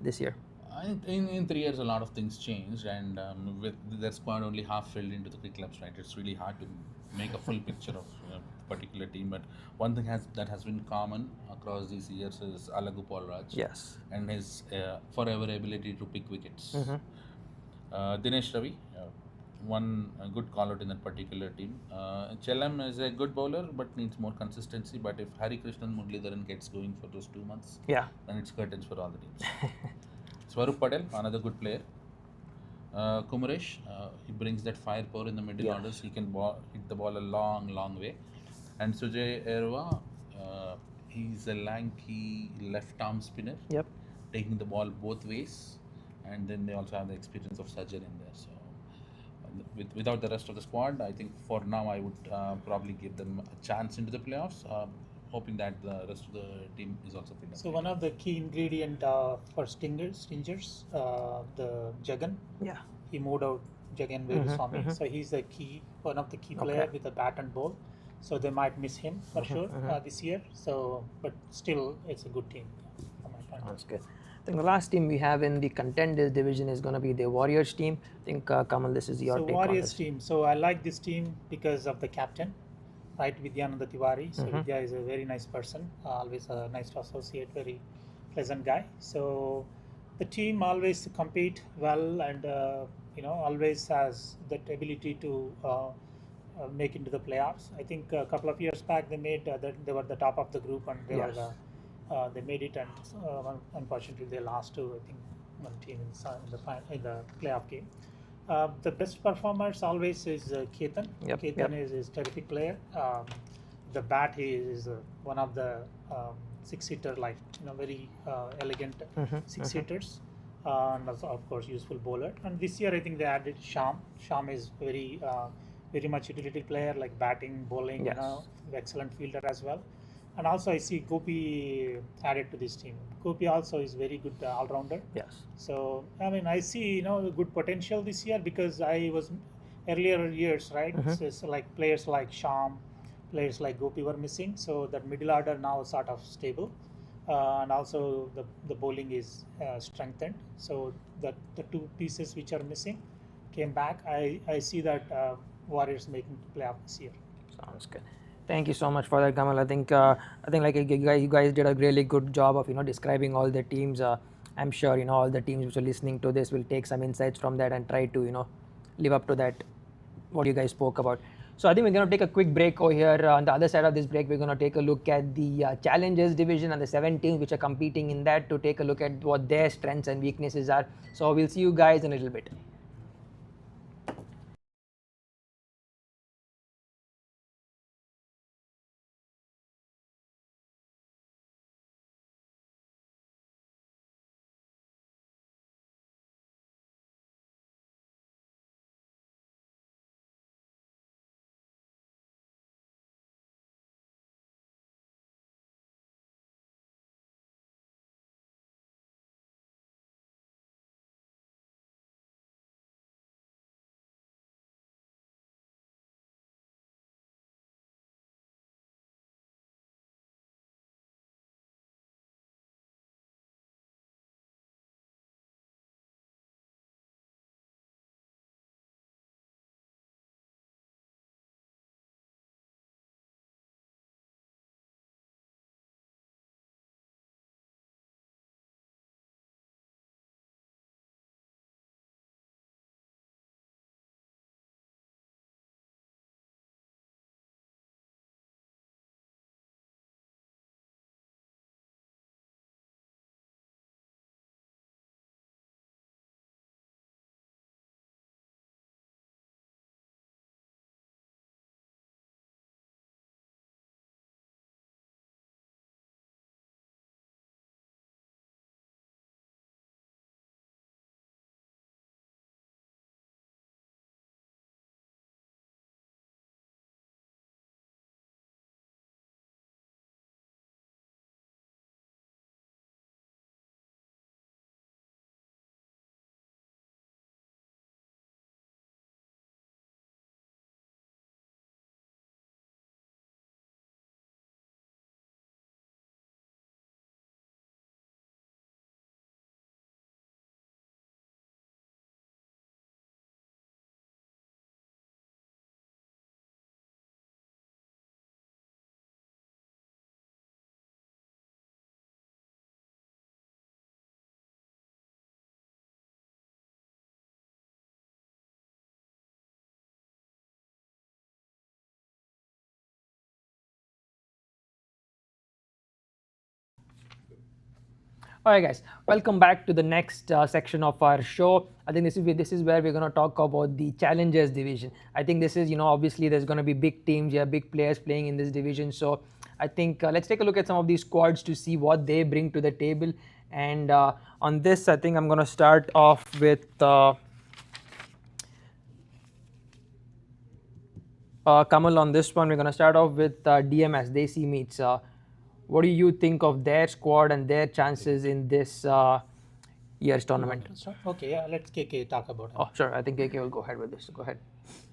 this year? In 3 years, a lot of things changed, and with their squad only half filled into the quick clubs, right? It's really hard to make a full picture of a particular team. But one thing that has been common across these years is Alagupal Raj. Yes. And his forever ability to pick wickets. Dinesh Ravi, one good call out in that particular team. Chelam is a good bowler but needs more consistency. But if Hari Krishnan Muralidharan gets going for those 2 months, then it's curtains for all the teams. Swarup Patel, another good player. Kumaresh, he brings that firepower in the middle orders. He can hit the ball a long way. And Sujay Erwa, he's a lanky left arm spinner, taking the ball both ways. And then they also have the experience of Sajjan in there. So without the rest of the squad, I think for now I would probably give them a chance into the playoffs, hoping that the rest of the team is also fit. So one of the key ingredient for Stingers, the Jagan. Yeah. He moved out Jagan Veluswamy. So he's one of the key player with a bat and ball. So they might miss him for sure this year. So, but still, it's a good team from my point. That's good. I think the last team we have in the contenders division is going to be the Warriors team. I think Kamal, this is your take Warriors on this. team. So I like this team because of the captain, right, Vidyananda Tiwari. So Vidya is a very nice person, always nice to associate, very pleasant guy. So the team always compete well, and always has that ability to make into the playoffs. I think a couple of years back they were the top of the group, and Yes. they made it, and unfortunately they lost to, I think, one team in the playoff game. The best performers always is Ketan. Yep, Ketan yep. is terrific player. The bat, he is one of the six-hitter, like very elegant six-hitters, and also of course useful bowler. And this year I think they added Sham. Sham is very much utility player, like batting, bowling, Yes. excellent fielder as well. And also I see Gopi added to this team. Gopi also is very good all-rounder. Yes. So I mean, I see good potential this year, because I was earlier years, right? So like players like Sham, players like Gopi were missing. So that middle order now sort of stable, and also the bowling is strengthened. So the two pieces which are missing came back. I see that Warriors making playoff this year. Sounds good. Thank you so much for that, Kamal. I think like you guys did a really good job of describing all the teams. I'm sure all the teams which are listening to this will take some insights from that and try to live up to that what you guys spoke about. So I think we're going to take a quick break over here. On the other side of this break, we're going to take a look at the challenges division and the 7 teams which are competing in that, to take a look at what their strengths and weaknesses are. So we'll see you guys in a little bit. All right, guys, welcome back to the next section of our show. I think this is where we're going to talk about the challengers division. I think this is obviously there's going to be big teams here, big players playing in this division. So I think let's take a look at some of these squads to see what they bring to the table. And on this, I think I'm going to start off with Kamal. On this one, we're going to start off with DMS, Desi Meets. What do you think of their squad and their chances in this year's tournament? Okay, yeah, let's KK talk about it. Oh, sure. I think KK will go ahead with this. Go ahead.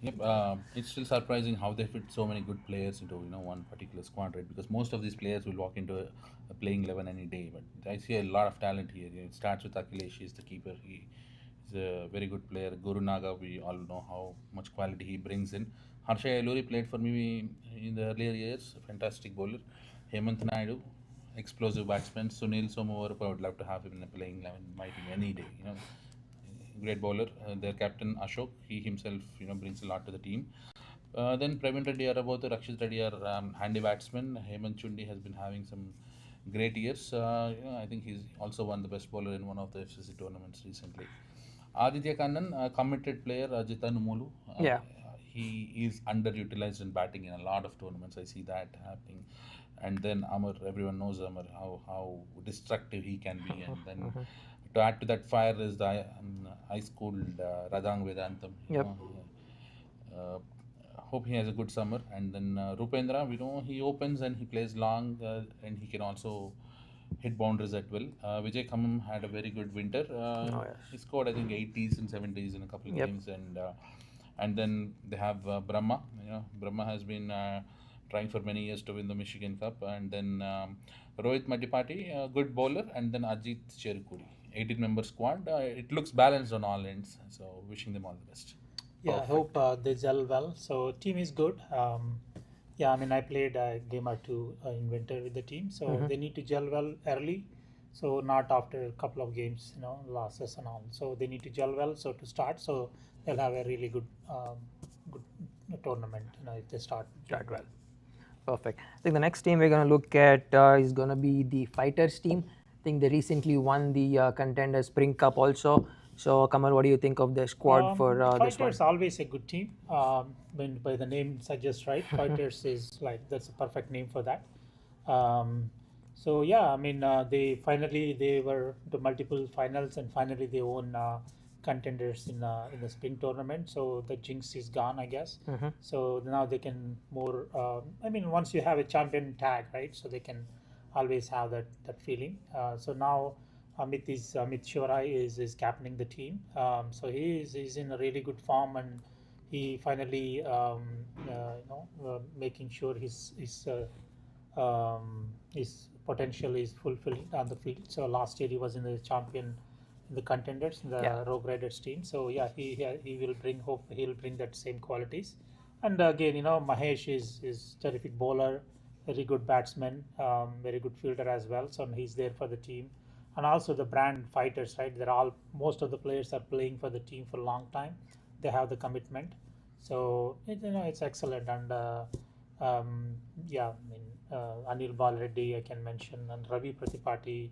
Yep, it's still surprising how they fit so many good players into one particular squad, right? Because most of these players will walk into a playing 11 any day, but I see a lot of talent here. It starts with Akhilesh, he's the keeper. He is a very good player. Guru Naga, we all know how much quality he brings in. Harsha Yeluri played for me in the earlier years, a fantastic bowler. Hemant Naidu, explosive batsman. Sunil Somawarappa, I would love to have him in the playing 11, my team any day. Great bowler. Their captain Ashok, he himself, brings a lot to the team. Then Praveen Reddy, Arabothu, Rakshit Reddy are handy batsmen. Hemant Chundi has been having some great years. I think he's also won the best bowler in one of the FCC tournaments recently. Aditya Kannan, a committed player, Jita Numulu. Yeah. He is underutilized in batting in a lot of tournaments. I see that happening. And then Amar, everyone knows Amar, how destructive he can be. And then to add to that fire is the ice cooled Radhang Vedantam. Yep. Hope he has a good summer. And then Rupendra, we know he opens and he plays long and he can also hit boundaries at will. Vijay Khammam had a very good winter. Yes. He scored, I think, 80s and 70s in a couple of games. And then they have Brahma. Brahma has been trying for many years to win the Michigan Cup. And then Rohit Madipati, a good bowler. And then Ajit Cherukuri, 18-member squad. It looks balanced on all ends. So wishing them all the best. Yeah, I hope they gel well. So team is good. Yeah, I mean, I played a game or two in winter with the team. So they need to gel well early. So not after a couple of games, losses and all. So they need to gel well. So to start, so they'll have a really good tournament, if they start well. Perfect. I think the next team we're going to look at is going to be the Fighters team. I think they recently won the Contender Spring Cup also. So, Kamal, what do you think of the squad for this one? Fighters always a good team. When by the name suggests, right? Fighters is that's a perfect name for that. So yeah, I mean, they were to multiple finals and finally they won Contenders in the spring tournament. So the jinx is gone, I guess. So now they can more. I mean, once you have a champion tag, right? So they can always have that feeling. So now. Amit Shorai is captaining the team. So he's in a really good form, and he finally making sure his potential is fulfilled on the field. So last year he was in the champion, in the Contenders, in the Rogue Riders team. So yeah, he will bring he'll bring that same qualities. And again, Mahesh is terrific bowler, very good batsman, very good fielder as well. So he's there for the team. And also the brand Fighters, right? Most of the players are playing for the team for a long time. They have the commitment, so it's excellent. And Anil Bal Reddy I can mention, and Ravi Pratipati.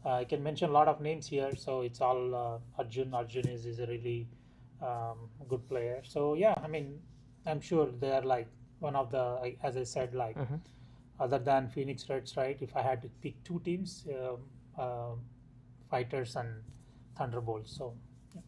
I can mention a lot of names here. So it's all Arjun. Arjun is a really good player. So yeah, I mean, I'm sure they are like one of the, as I said, like other than Phoenix Reds, right? If I had to pick two teams. Fighters and Thunderbolts. So, yeah.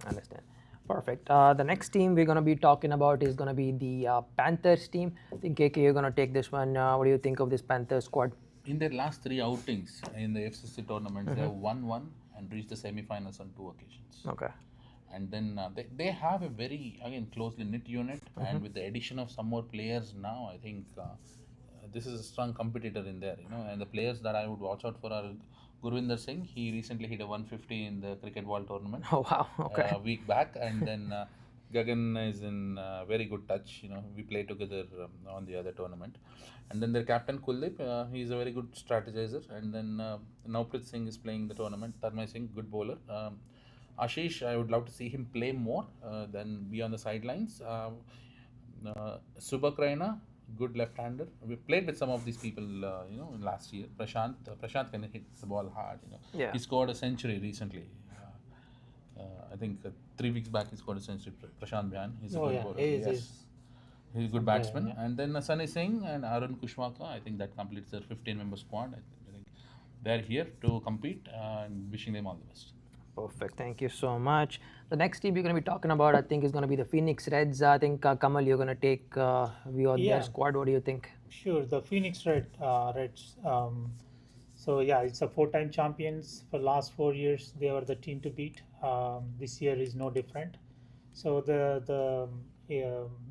Understand. Perfect. The next team we're going to be talking about is going to be the Panthers team. I think KK, you're going to take this one. What do you think of this Panthers squad? In their last 3 outings in the FCC tournaments, they have won one and reached the semi-finals on 2 occasions. Okay. And then they have a very, again, closely knit unit. And with the addition of some more players now, I think this is a strong competitor in there, and the players that I would watch out for are Gurvinder Singh. He recently hit a 150 in the Cricket World Tournament. Oh wow! Okay. A week back, and then Gagan is in very good touch. We play together on the other tournament, and then their captain Kuldeep, he is a very good strategizer, and then Navpreet Singh is playing the tournament. Tarmay Singh, good bowler. Ashish, I would love to see him play more than be on the sidelines. Subhak Raina, good left-hander. We played with some of these people, last year. Prashant can hit the ball hard. Yeah. He scored a century recently. I think 3 weeks back he scored a century. Prashant Bhyan. He's a good bowler. He's a good batsman. Yeah. And then Sunny Singh and Arun Kushwaha. I think that completes their 15-member squad. I think they're here to compete, and wishing them all the best. Perfect. Thank you so much. The next team we're going to be talking about, I think, is going to be the Phoenix Reds. I think, Kamal, you're going to take view on their squad. What do you think? Sure. The Phoenix Reds. So yeah, it's a 4-time champions. For last 4 years, they were the team to beat. This year is no different. So the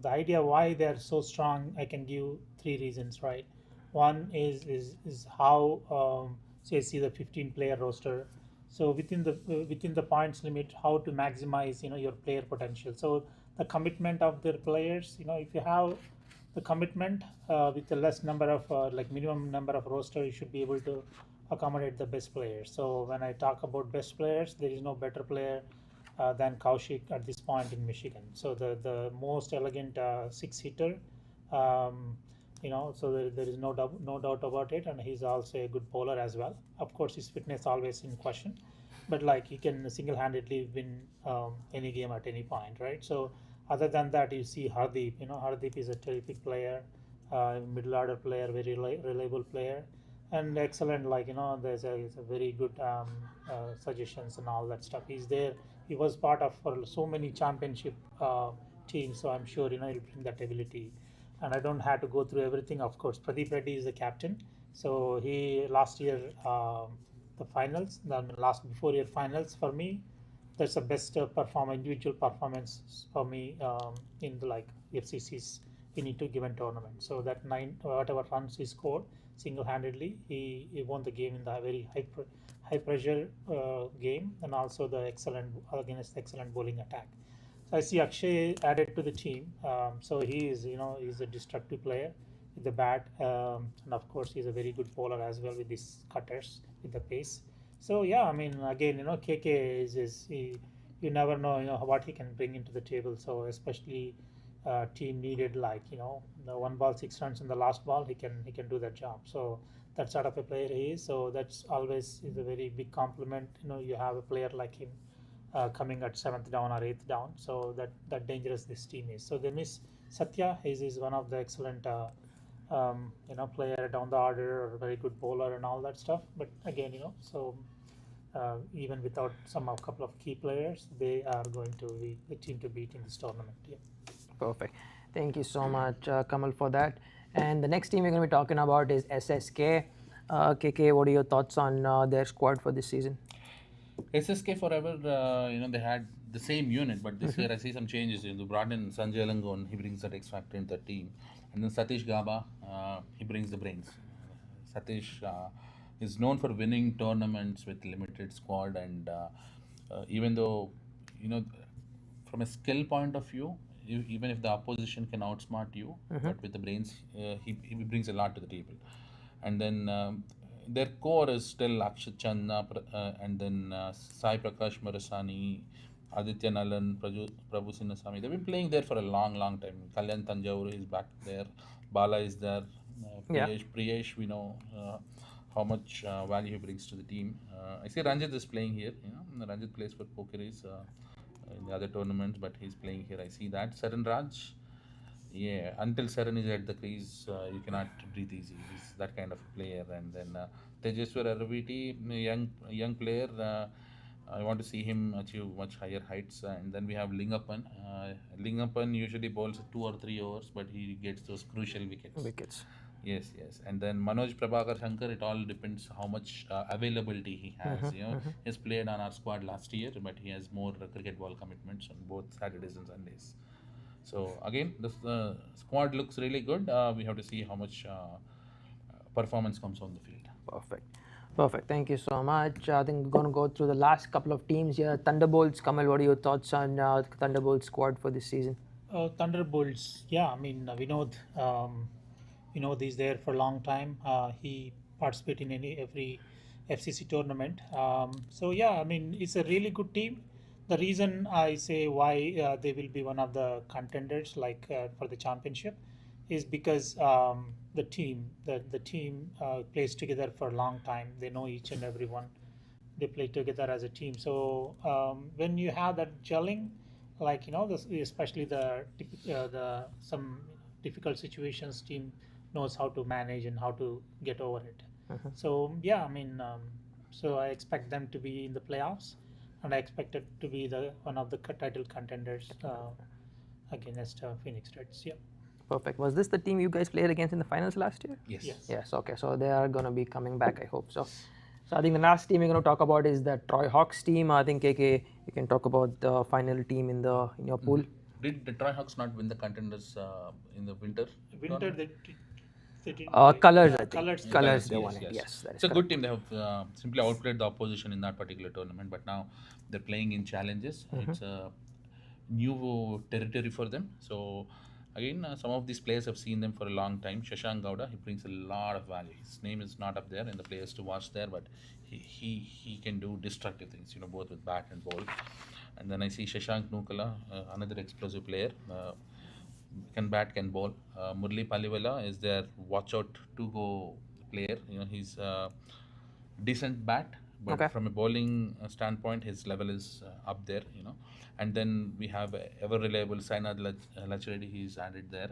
idea why they are so strong, I can give 3 reasons, right? One is how so you see the 15-player roster. So within the points limit, how to maximize your player potential. So the commitment of their players. If you have the commitment with the less number of like minimum number of roster, you should be able to accommodate the best players. So when I talk about best players, there is no better player than Kaushik at this point in Michigan. So the most elegant six hitter, um, so there is no doubt about it, and he's also a good bowler as well. Of course, his fitness always in question, but like he can single-handedly win any game at any point, right? So other than that, you see Hardeep. Hardeep is a terrific player, middle order player, very reliable player, and excellent. There's a very good suggestions and all that stuff. He's there. He was part of for so many championship teams, so I'm sure he'll bring that ability. And I don't have to go through everything. Of course, Pradeep Reddy is the captain. So he last year the finals, the last before year finals for me, that's the best individual performance for me in the FCC's any two given tournament. So that whatever runs he scored single-handedly, he won the game in the very high pressure game, and also the excellent bowling attack. So I see Akshay added to the team. So he's a destructive player with the bat, and of course he's a very good bowler as well with his cutters with the pace. So yeah, I mean again, KK you never know, what he can bring into the table. So especially team needed the 1 ball 6 runs in the last ball, he can do that job. So that sort of a player he is. So that's always is a very big compliment. You have a player like him coming at 7th down or 8th down. So that dangerous this team is. So they miss Satya. He is one of the excellent player down the order, or very good bowler and all that stuff. But again, so even without a couple of key players, they are going to be the team to beat in this tournament. Yeah. Perfect. Thank you so much, Kamal, for that. And the next team we're going to be talking about is SSK. KK, what are your thoughts on their squad for this season? SSK forever, they had the same unit, but this year I see some changes. They brought in Sanjay Langon, he brings that X factor into the team. And then Satish Gaba, he brings the brains. Satish is known for winning tournaments with limited squad, and even though, from a skill point of view, even if the opposition can outsmart you, but with the brains, he brings a lot to the table. And then their core is still Akshat Channa, and then Sai Prakash Marasani, Aditya Nalan, Prabhu Sinnasamy. They've been playing there for a long time. Kalyan Tanjavur is back there. Bala is there. Priyesh, we know how much value he brings to the team. I see Ranjit is playing here. Ranjit plays for Pokeris in the other tournaments, but he's playing here. I see that. Saran Raj, until Saran is at the crease, you cannot breathe easy. He's that kind of player. And then Tejaswar Araviti, young player. I want to see him achieve much higher heights. And then we have Lingappan. Lingappan usually bowls 2 or 3 overs, but he gets those crucial wickets. Yes. And then Manoj Prabhakar Shankar, it all depends how much availability he has. He's played on our squad last year, but he has more cricket ball commitments on both Saturdays and Sundays. So again, the squad looks really good. We have to see how much performance comes on the field. Perfect. Thank you so much. I think we're going to go through the last couple of teams here. Thunderbolts, Kamal, what are your thoughts on Thunderbolts squad for this season? Thunderbolts, yeah, I mean, Vinod he's there for a long time. He participates in every FCC tournament. So yeah, I mean, it's a really good team. The reason I say why they will be one of the contenders for the championship is because the team plays together for a long time. They know each and every one. They play together as a team. So when you have that gelling, especially the some difficult situations, team knows how to manage and how to get over it. So yeah, I mean, so I expect them to be in the playoffs, and I expect it to be one of the title contenders against Phoenix Reds. Yeah. Perfect. Was this the team you guys played against in the finals last year? Yes. Okay. So they are going to be coming back, I hope so. So I think the last team we're going to talk about is the Troy Hawks team. I think KK, you can talk about the final team in your pool. Did the Troy Hawks not win the contenders in the winter? Winter they didn't Colors, I think. Colors, they won it. Yes, it's a good team. They have simply outplayed the opposition in that particular tournament, but now they're playing in challenges. It's a new territory for them. So Again, some of these players have seen them for a long time. Shashank Gowda, he brings a lot of value. His name is not up there in the players to watch there, but he can do destructive things, both with bat and ball. And then I see Shashank Nukala, another explosive player. Can bat, can bowl. Murli Paliwala is their watch out to go player. He's decent bat, but Okay. from a bowling standpoint, his level is up there. And then we have ever reliable Sainad Lachreddy. He's added there.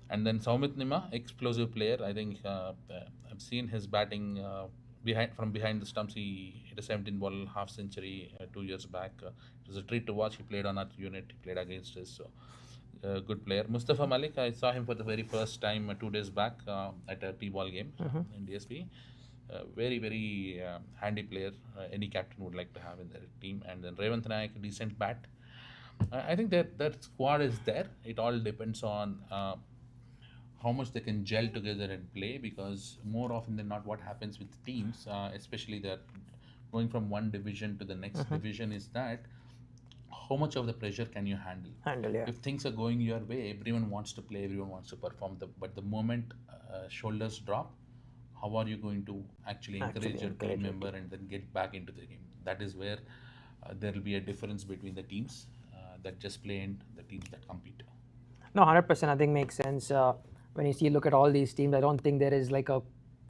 And then Soumit Nima, explosive player. I think I've seen his batting behind the stumps. He hit a 17 ball half century 2 years back. It was a treat to watch. He played on our unit. He played against us. So good player. Mustafa Malik, I saw him for the very first time 2 days back at a T-ball game in DSP. Very, very handy player. Any captain would like to have in their team. And then Revant Nayak, decent bat. I think that squad is there. It all depends on how much they can gel together and play, because more often than not, what happens with teams, especially they're going from one division to the next division, is that how much of the pressure can you handle? Yeah. If things are going your way, everyone wants to play, everyone wants to perform. But the moment shoulders drop, how are you going to actually encourage your team member and then get back into the game? That is where there will be a difference between the teams that just play and the teams that compete. No, 100%. I think makes sense. When you look at all these teams, I don't think there is like a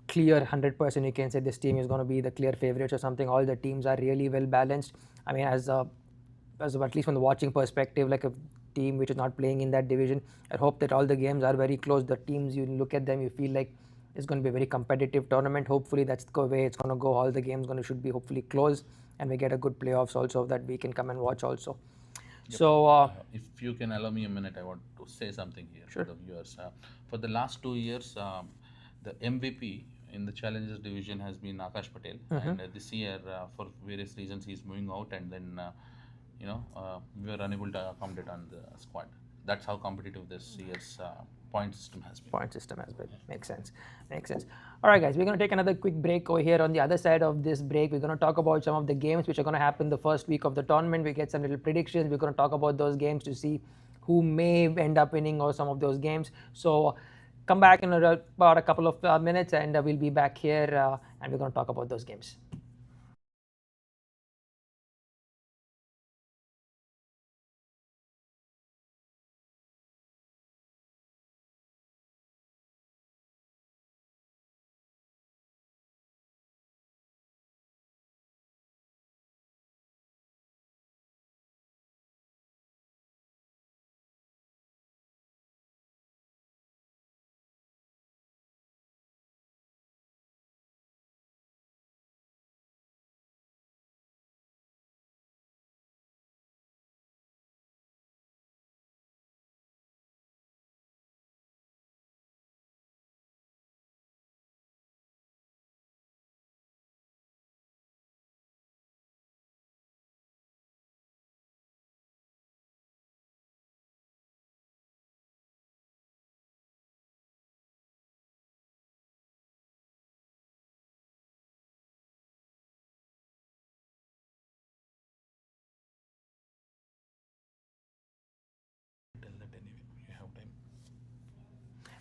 clear 100% you can say this team is going to be the clear favorites or something. All the teams are really well balanced. I mean, as at least from the watching perspective, like a team which is not playing in that division, I hope that all the games are very close. The teams, you look at them, you feel like it's going to be a very competitive tournament. Hopefully that's the way it's going to go. All the games should be hopefully close, and we get a good playoffs also that we can come and watch also. Yep. So if you can allow me a minute, I want to say something here Sure. for the viewers. For the last 2 years, the MVP in the Challengers division has been Akash Patel, and this year, for various reasons, he's moving out, and then we were unable to accommodate on the squad. That's how competitive this year's point system has been. Makes sense. All right, guys, we're going to take another quick break over here. On the other side of this break, we're going to talk about some of the games which are going to happen the first week of the tournament. We get some little predictions. We're going to talk about those games to see who may end up winning or some of those games. So come back in about a couple of minutes, and we'll be back here and we're going to talk about those games.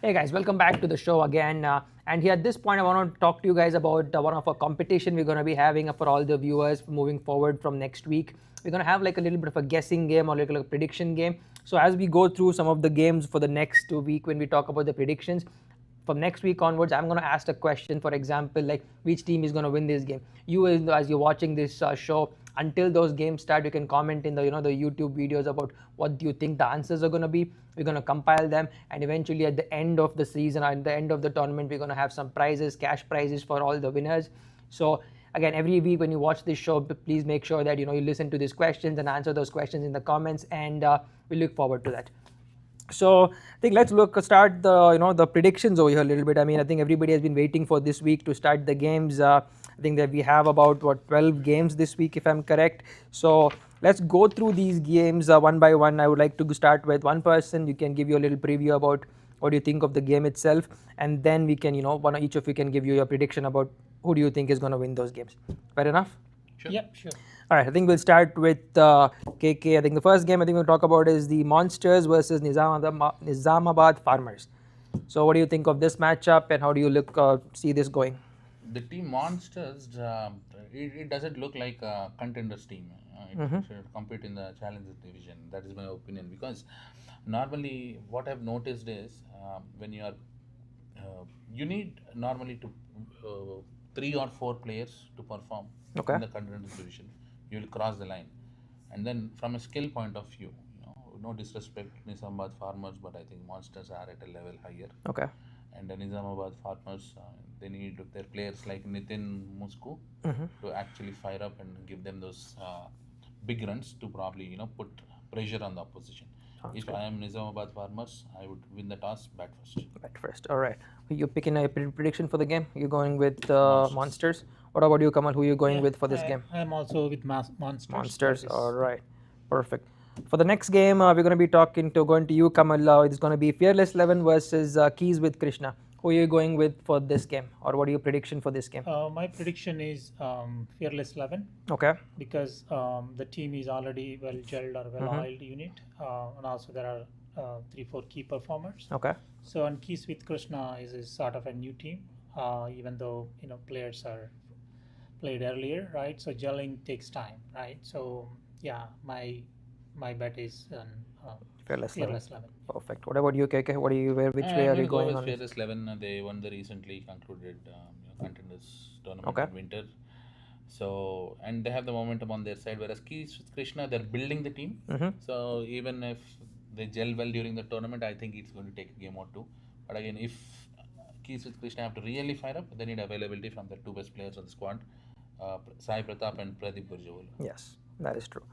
Hey guys, welcome back to the show again. And here at this point, I want to talk to you guys about one of our competition we're going to be having for all the viewers moving forward from next week. We're going to have like a little bit of a guessing game or like a prediction game. So as we go through some of the games for the next week, when we talk about the predictions, from next week onwards, I'm going to ask a question, for example, like which team is going to win this game. You, as you're watching this show, until those games start, you can comment in the the YouTube videos about what do you think the answers are going to be. We're going to compile them, and eventually at the end of the season, or at the end of the tournament, we're going to have some prizes, cash prizes for all the winners. So again, every week when you watch this show, please make sure that you listen to these questions and answer those questions in the comments, and we look forward to that. So I think let's start the the predictions over here a little bit. I mean, I think everybody has been waiting for this week to start the games. I think that we have about 12 games this week, if I'm correct. So let's go through these games one by one. I would like to start with one person. You can give you a little preview about what do you think of the game itself, and then we can each of you can give you your prediction about who do you think is going to win those games. Fair enough? Sure. Yeah, sure. All right, I think we'll start with KK. I think the first game I think we'll talk about is the Monsters versus Nizamabad Farmers. So, what do you think of this matchup, and how do you see this going? The team Monsters, it doesn't look like a contenders team. It should compete in the Challengers division. That is my opinion, because normally what I've noticed is when you need normally to three or four players to perform Okay. in the contenders division. You will cross the line, and then from a skill point of view, no disrespect to Nizamabad Farmers, but I think Monsters are at a level higher. Okay. And the Nizamabad Farmers, they need their players like Nitin Musku to actually fire up and give them those big runs to probably put pressure on the opposition. If I am Nizamabad Farmers, I would win the toss, bat first. Bat first. All right. You picking a prediction for the game? You going with Monsters. Monsters? What about you, Kamal? Who you going Yeah, with for this game? I'm also with Monsters. Monsters. That is- All right. Perfect. For the next game, we're going to be going to you, Kamal. It's going to be Fearless 11 versus Keys with Krishna. Who are you going with for this game, or what are your prediction for this game? My prediction is Fearless 11 Okay. because the team is already well gelled or well oiled unit, and also there are 3-4 key performers. Okay. So and Keys with Krishna is sort of a new team, even though players are played earlier, right? So gelling takes time, right? So yeah, my bet is Fearless 11. Fearless 11. Perfect. What about you, KK? What are you? Which I'm way are gonna you go going with on this? Fearless 11. They won the recently concluded contenders tournament Okay. in winter. So, and they have the momentum on their side, whereas Keys with Krishna, they're building the team. So, even if they gel well during the tournament, I think it's going to take a game or two. But again, if Keys with Krishna have to really fire up, they need availability from the two best players on the squad, Sai Pratap and Pradeep Gurjewala. Yes, that is true.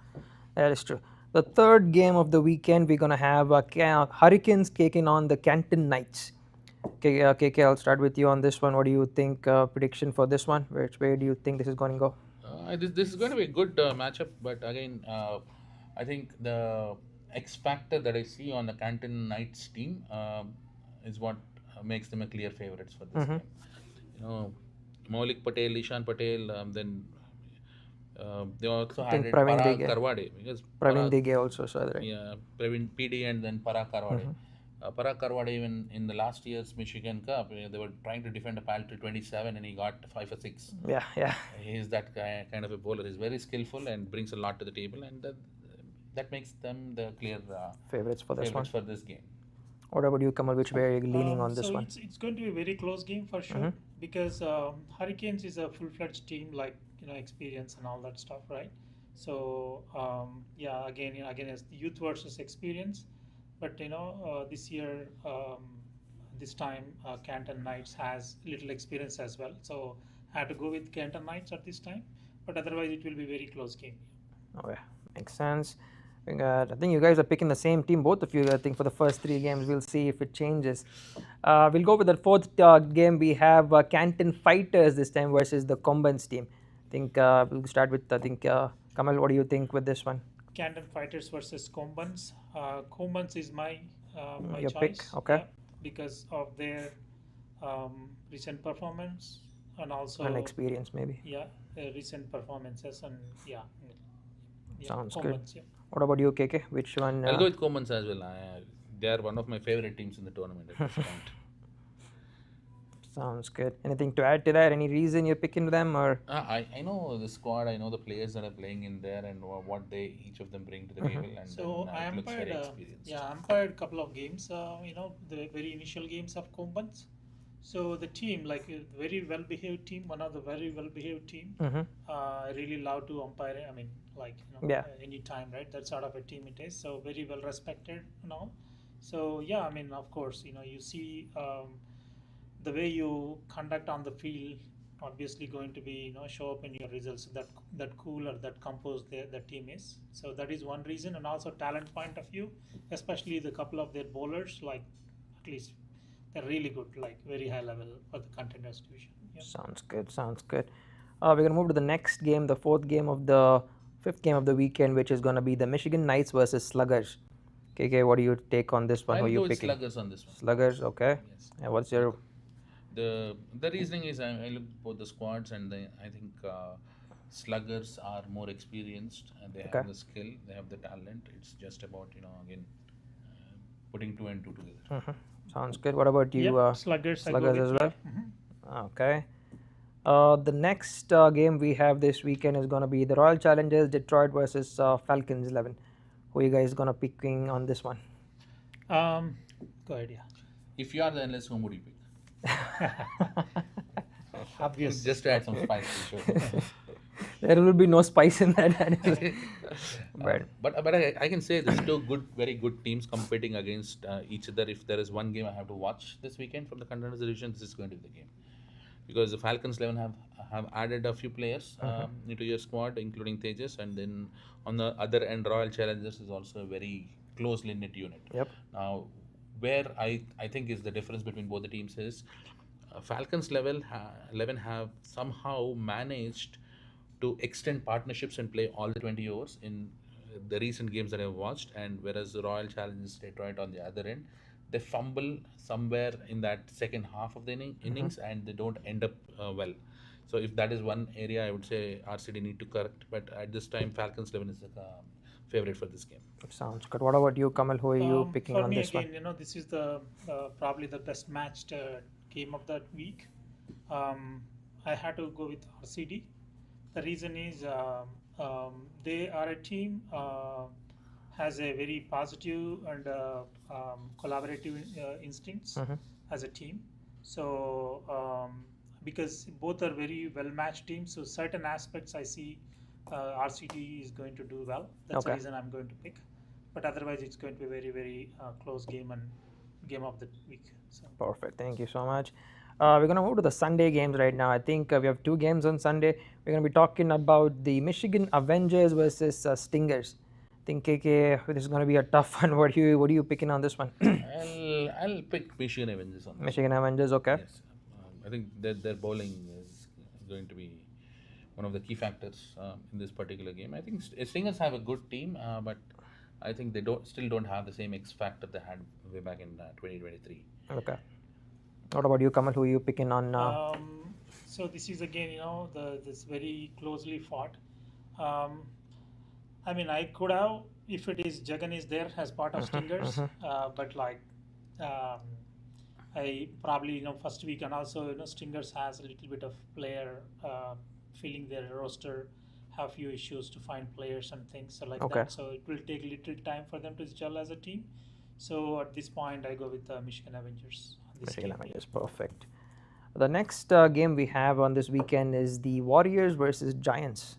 That is true. The third game of the weekend, we're going to have Hurricanes taking on the Canton Knights. Okay, KK, I'll start with you on this one. What do you think? Prediction for this one? Which way do you think this is going to go? This is going to be a good matchup, but again, I think the X factor that I see on the Canton Knights team is what makes them a clear favorites for this game. Maulik Patel, Ishan Patel, then they also think had Praveen Parag Dige. Karwade, because Praveen Dige also, so right? yeah, Praveen PD and then Parag Karwade. Parag Karwade, even in the last year's Michigan Cup, they were trying to defend a pal to 27 and he got 5 for 6. Yeah, yeah. He's that kind of a bowler. He's very skillful and brings a lot to the table, and that makes them the clear Favorites for this one. favorites for this game. What about you, Kamal? Which way are you leaning on this so one? It's going to be a very close game for sure because Hurricanes is a full-fledged team, like experience and all that stuff, right? So yeah, again it's youth versus experience, but this year this time Canton Knights has little experience as well, so I have to go with Canton Knights at this time, but otherwise it will be very close game. Okay, makes sense. I think you guys are picking the same team, both of you. I think for the first 3 games, we'll see if it changes. We'll go with the fourth game. We have Canton Fighters this time versus the Combans team. I think we'll start with Kamal. What do you think with this one? Canton Fighters versus Combans. Combans is my Your choice. pick, okay. Yeah, because of their recent performance and also An experience, maybe. yeah, recent performances and yeah Sounds good. Combans, yeah. What about you, KK? Which one? I'll go with Comans as well. They are one of my favorite teams in the tournament at this point. Sounds good. Anything to add to that? Any reason you're picking them, or? I know the squad. I know the players that are playing in there and what each of them bring to the table. And So then, I it looks very umpired, experienced. I umpired a couple of games. The very initial games of Combans. So the team, like a very well-behaved team, one of the very well-behaved team. I really love to umpire. I mean, like Yeah. any time, right? That sort of a team it is. So very well respected and all. So yeah, I mean, of course, you see the way you conduct on the field, obviously going to be show up in your results. That cool or that composed the team is. So that is one reason, and also talent point of view, especially the couple of their bowlers, like at least they're really good, like very high level for the contenders division. Yeah. Sounds good. Sounds good. We're gonna move to the next game, the fifth game of the weekend, which is gonna be the Michigan Knights versus Sluggers. KK, what do you take on this one? I'll Who are you go with picking? Sluggers on this one. Sluggers, okay. Yes. And what's your? The reasoning is I look both the squads and I think Sluggers are more experienced and they have the skill, they have the talent. It's just about, again, putting two and two together. Sounds good. What about you? Yep, Sluggers, I go Sluggers with, as well? yeah. Okay. The next game we have this weekend is going to be the Royal Challengers Detroit versus Falcons 11. Who are you guys going to picking on this one? Go ahead, yeah. If you are the analyst, whom would you pick? Obvious. Just to add some spice to the show. There will be no spice in that. But I can say there's two very good teams competing against each other. If there is one game I have to watch this weekend from the Contenders Division, this is going to be the game. Because the Falcons 11 have added a few players into your squad, including Tejas, and then on the other end, Royal Challengers is also a very closely knit unit. Yep. Now, where I think is the difference between both the teams is Falcons 11 have somehow managed to extend partnerships and play all the 20 overs in the recent games that I've watched, and whereas the Royal Challengers Detroit on the other end, they fumble somewhere in that second half of the innings and they don't end up well. So if that is one area I would say RCD need to correct, but at this time Falcons 11 is the favorite for this game. Sounds good. What about you, Kamal? Who are you picking on this one? For me, again, this is the probably the best matched game of that week. I had to go with RCD. The reason is they are a team has a very positive and collaborative instincts as a team. So because both are very well matched teams, so certain aspects I see RCD is going to do well. That's the reason I'm going to pick. But otherwise, it's going to be a very, very close game and game of the week. So. Perfect. Thank you so much. We're going to move to the Sunday games right now. I think we have two games on Sunday. We're going to be talking about the Michigan Avengers versus Stingers. I think KK, this is going to be a tough one. What are you picking on this one? I'll pick Michigan Avengers on this. Michigan Avengers, okay. Yes. I think their bowling is going to be one of the key factors in this particular game. I think Stingers have a good team, but I think they still don't have the same X factor they had way back in 2023. Okay. What about you, Kamal? Who are you picking on? So this is again, this very closely fought. I mean, I could have, if it is Jagan is there as part of Stingers, but like I probably first week, and also Stingers has a little bit of player filling their roster, have few issues to find players and things like that. So it will take a little time for them to gel as a team. So at this point, I go with the Michigan Avengers. Michigan Avengers, perfect. The next game we have on this weekend is the Warriors versus Giants.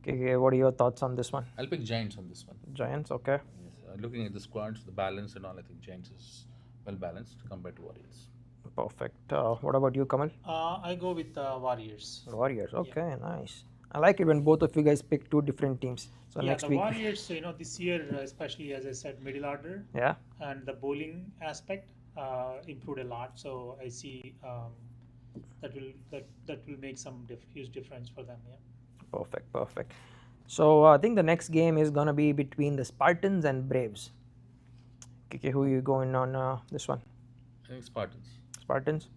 Okay, what are your thoughts on this one? I'll pick Giants on this one. Giants, okay. Yes, looking at the squads, the balance and all, I think Giants is well balanced compared to Warriors. Perfect. What about you, Kamal? I go with Warriors. Warriors, okay, nice. I like it when both of you guys pick two different teams. So next week. Warriors, this year, especially as I said, middle order. Yeah. And the bowling aspect improved a lot. So I see that will make some huge difference for them. Yeah. Perfect. So I think the next game is gonna be between the Spartans and Braves. Okay, who are you going on this one? I think Spartans. Spartans.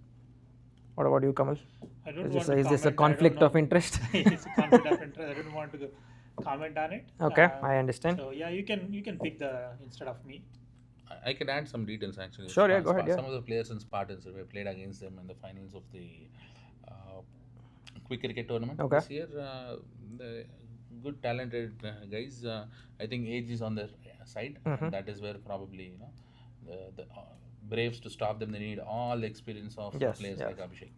What about you, Kamal? I don't Is want this, to is this a comment. conflict of interest? It's a conflict of interest. I don't want to comment on it. Okay, I understand. So yeah, you can pick instead of me. I can add some details actually. Sure, yeah, go ahead. Yeah. Some of the players in Spartans, we played against them in the finals of the Quick Cricket tournament this year. The good talented guys. I think age is on their side. And that is where probably the Braves, to stop them, they need all the experience of players like Abhishek.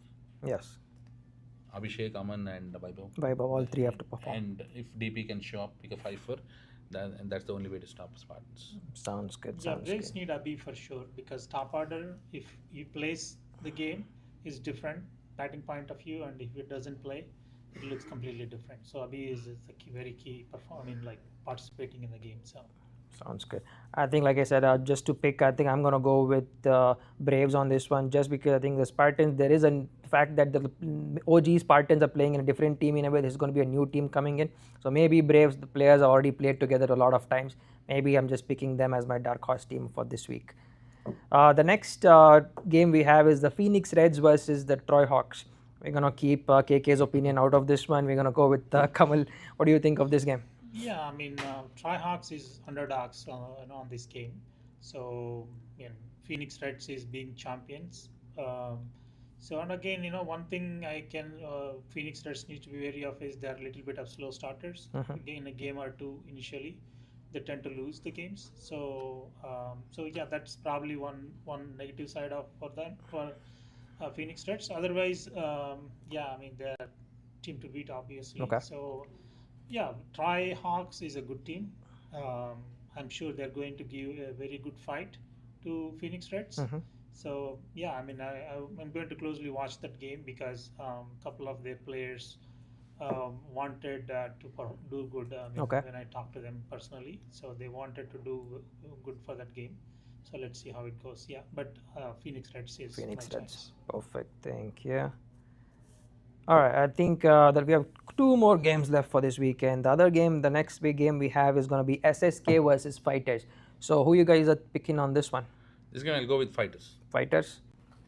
Yes. Abhishek, Aman and Vaibhav. Vaibhav, all three have to perform. And if DP can show up, pick a 5-4, and that's the only way to stop Spartans. Sounds good. Yeah, Braves need Abhi for sure, because top order, if he plays the game, is different batting point of view, and if it doesn't play, it looks completely different. So Abhi is the very key participating in the game. So. Sounds good. I think, like I said, just to pick, I think I'm going to go with Braves on this one, just because I think the Spartans, there is a fact that the OG Spartans are playing in a different team in a way. This is going to be a new team coming in. So maybe Braves, the players have already played together a lot of times. Maybe I'm just picking them as my dark horse team for this week. The next game we have is the Phoenix Reds versus the Troy Hawks. We're gonna keep KK's opinion out of this one. We're gonna go with Kamal. What do you think of this game? Yeah, I mean, Trihawks is underdogs on this game. So, you know, Phoenix Reds is being champions. Um, so, and again, one thing Phoenix Reds need to be wary of is they're a little bit of slow starters. Mhm. Again, a game or two initially, they tend to lose the games. So yeah, that's probably one negative side of for them for Phoenix Reds. Otherwise, yeah, I mean, they're team to beat, obviously. Okay. So yeah, Tri Hawks is a good team. Um, I'm sure they're going to give a very good fight to Phoenix Reds. Mhm. So yeah, I mean, I'm going to closely watch that game because a couple of their players wanted do good. I mean, Okay. when I talked to them personally, so they wanted to do good for that game. So let's see how it goes. Yeah, but Phoenix Reds is Phoenix my Reds. choice. Perfect. Thank you. All right. I think that we have two more games left for this weekend. The other game, the next big game we have is going to be SSK versus Fighters. So who you guys are picking on this one? This game I'll go with Fighters. Fighters.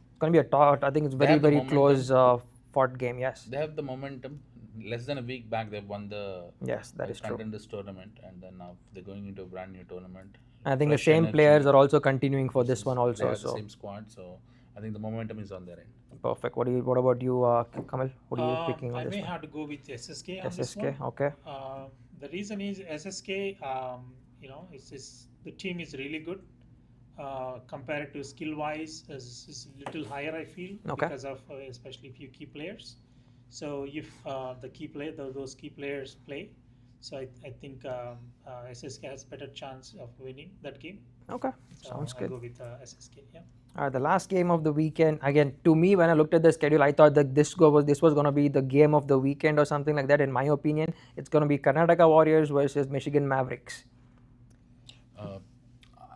It's going to be a taut. I think it's They very have the very close momentum. fought game. Yes. They have the momentum. Less than a week back, they won the Yes, that is true. contenders tournament, and then now they're going into a brand new tournament. I think the Fresh same energy. players are also continuing for this one They also. have the So same squad, so I think the momentum is on their end. perfect. What about you, Kamal? What are you picking on I this may one? have to go with SSK on this SSK. one. Okay. The reason is SSK, it's the team is really good. Compared to skill wise, is a little higher, I feel, Okay. because of especially few key players. So if those key players play, so I think SSK has better chance of winning that game. Okay. So Sounds I'll good. go with SSK. Yeah. The last game of the weekend. Again, to me, when I looked at the schedule, I thought that this was going to be the game of the weekend or something like that. In my opinion, it's going to be Karnataka Warriors versus Michigan Mavericks. Uh,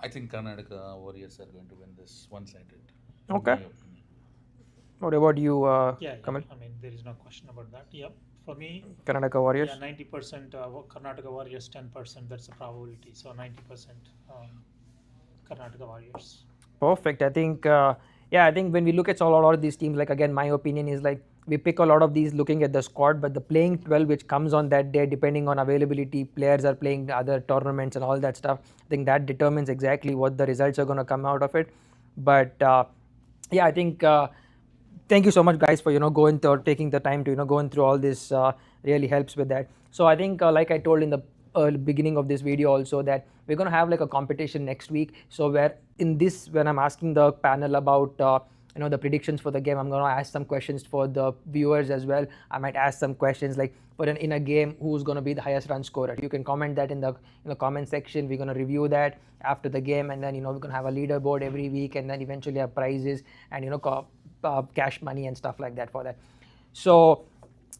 I think Karnataka Warriors are going to win this one-sided. Okay. In my opinion. What about you, Yeah. Kamal? I mean, there is no question about that. Yep. For me, Karnataka Warriors. yeah, 90% Karnataka Warriors, 10%. That's the probability. So 90% Karnataka Warriors. Perfect. I think, I think when we look at a lot of these teams, like again, my opinion is like we pick a lot of these looking at the squad, but the playing 12 which comes on that day, depending on availability, players are playing other tournaments and all that stuff. I think that determines exactly what the results are going to come out of it. But yeah, I think thank you so much, guys, for taking the time to going through all this. Really helps with that. So I think, like I told in the beginning of this video also, that we're going to have like a competition next week. So where in this, when I'm asking the panel about the predictions for the game, I'm going to ask some questions for the viewers as well. I might ask some questions like in a game, who's going to be the highest run scorer. You can comment that in the comment section. We're going to review that after the game, and then we're going to have a leaderboard every week, and then eventually have prizes and cash money and stuff like that for that. So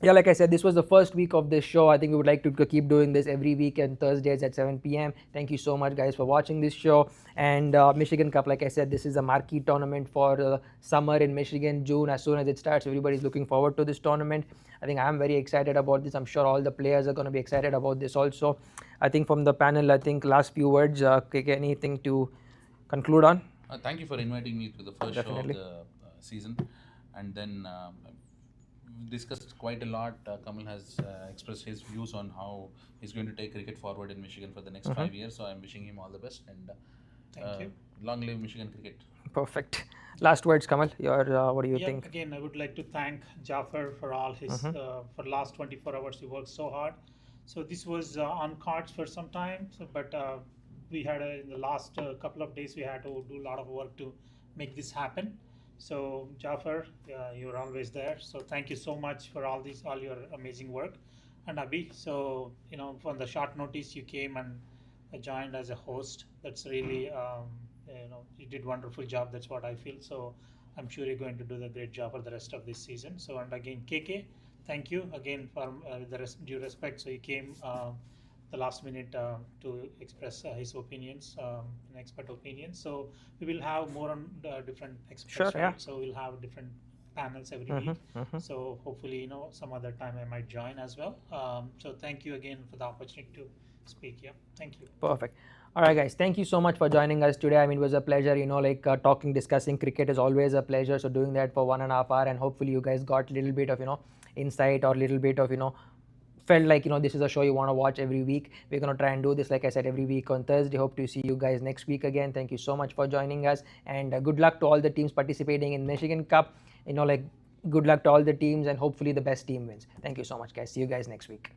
yeah, like I said, this was the first week of this show. I think we would like to keep doing this every week and Thursdays at 7 p.m. Thank you so much, guys, for watching this show. And Michigan Cup, like I said, this is a marquee tournament for summer in Michigan, June. As soon as it starts, everybody's looking forward to this tournament. I think I'm very excited about this. I'm sure all the players are going to be excited about this also. I think from the panel, I think last few words, anything to conclude on? Thank you for inviting me to the first Definitely. show of the season. And then we discussed quite a lot. Kamal has expressed his views on how he's going to take cricket forward in Michigan for the next 5 years. So I'm wishing him all the best. And Thank you. long live Michigan cricket. Perfect. Last words, Kamal. What do you Yeah, think? again, I would like to thank Jafar for all his for last 24 hours. He worked so hard. So this was on cards for some time. But we had in the last couple of days we had to do a lot of work to make this happen. So Jafar, you're always there. So thank you so much for all your amazing work. And Abhi, so from the short notice you came and joined as a host. That's really you did wonderful job. That's what I feel. So I'm sure you're going to do the great job for the rest of this season. So and again, KK, thank you again for due respect. So he came the last minute to express his opinions, an expert opinion. So we will have more on different experts. Sure, yeah. So we'll have different panels every week. So hopefully, some other time I might join as well. So thank you again for the opportunity to speak here. Thank you. Perfect. All right, guys. Thank you so much for joining us today. I mean, it was a pleasure. Talking, discussing cricket is always a pleasure. So doing that for 1.5 hours, and hopefully you guys got a little bit of insight or a little bit of felt like this is a show you want to watch every week. We're going to try and do this, like I said, every week on Thursday. Hope to see you guys next week again. Thank you so much for joining us, and good luck to all the teams participating in Michigan Cup. Good luck to all the teams, and hopefully the best team wins. Thank you so much, guys. See you guys next week.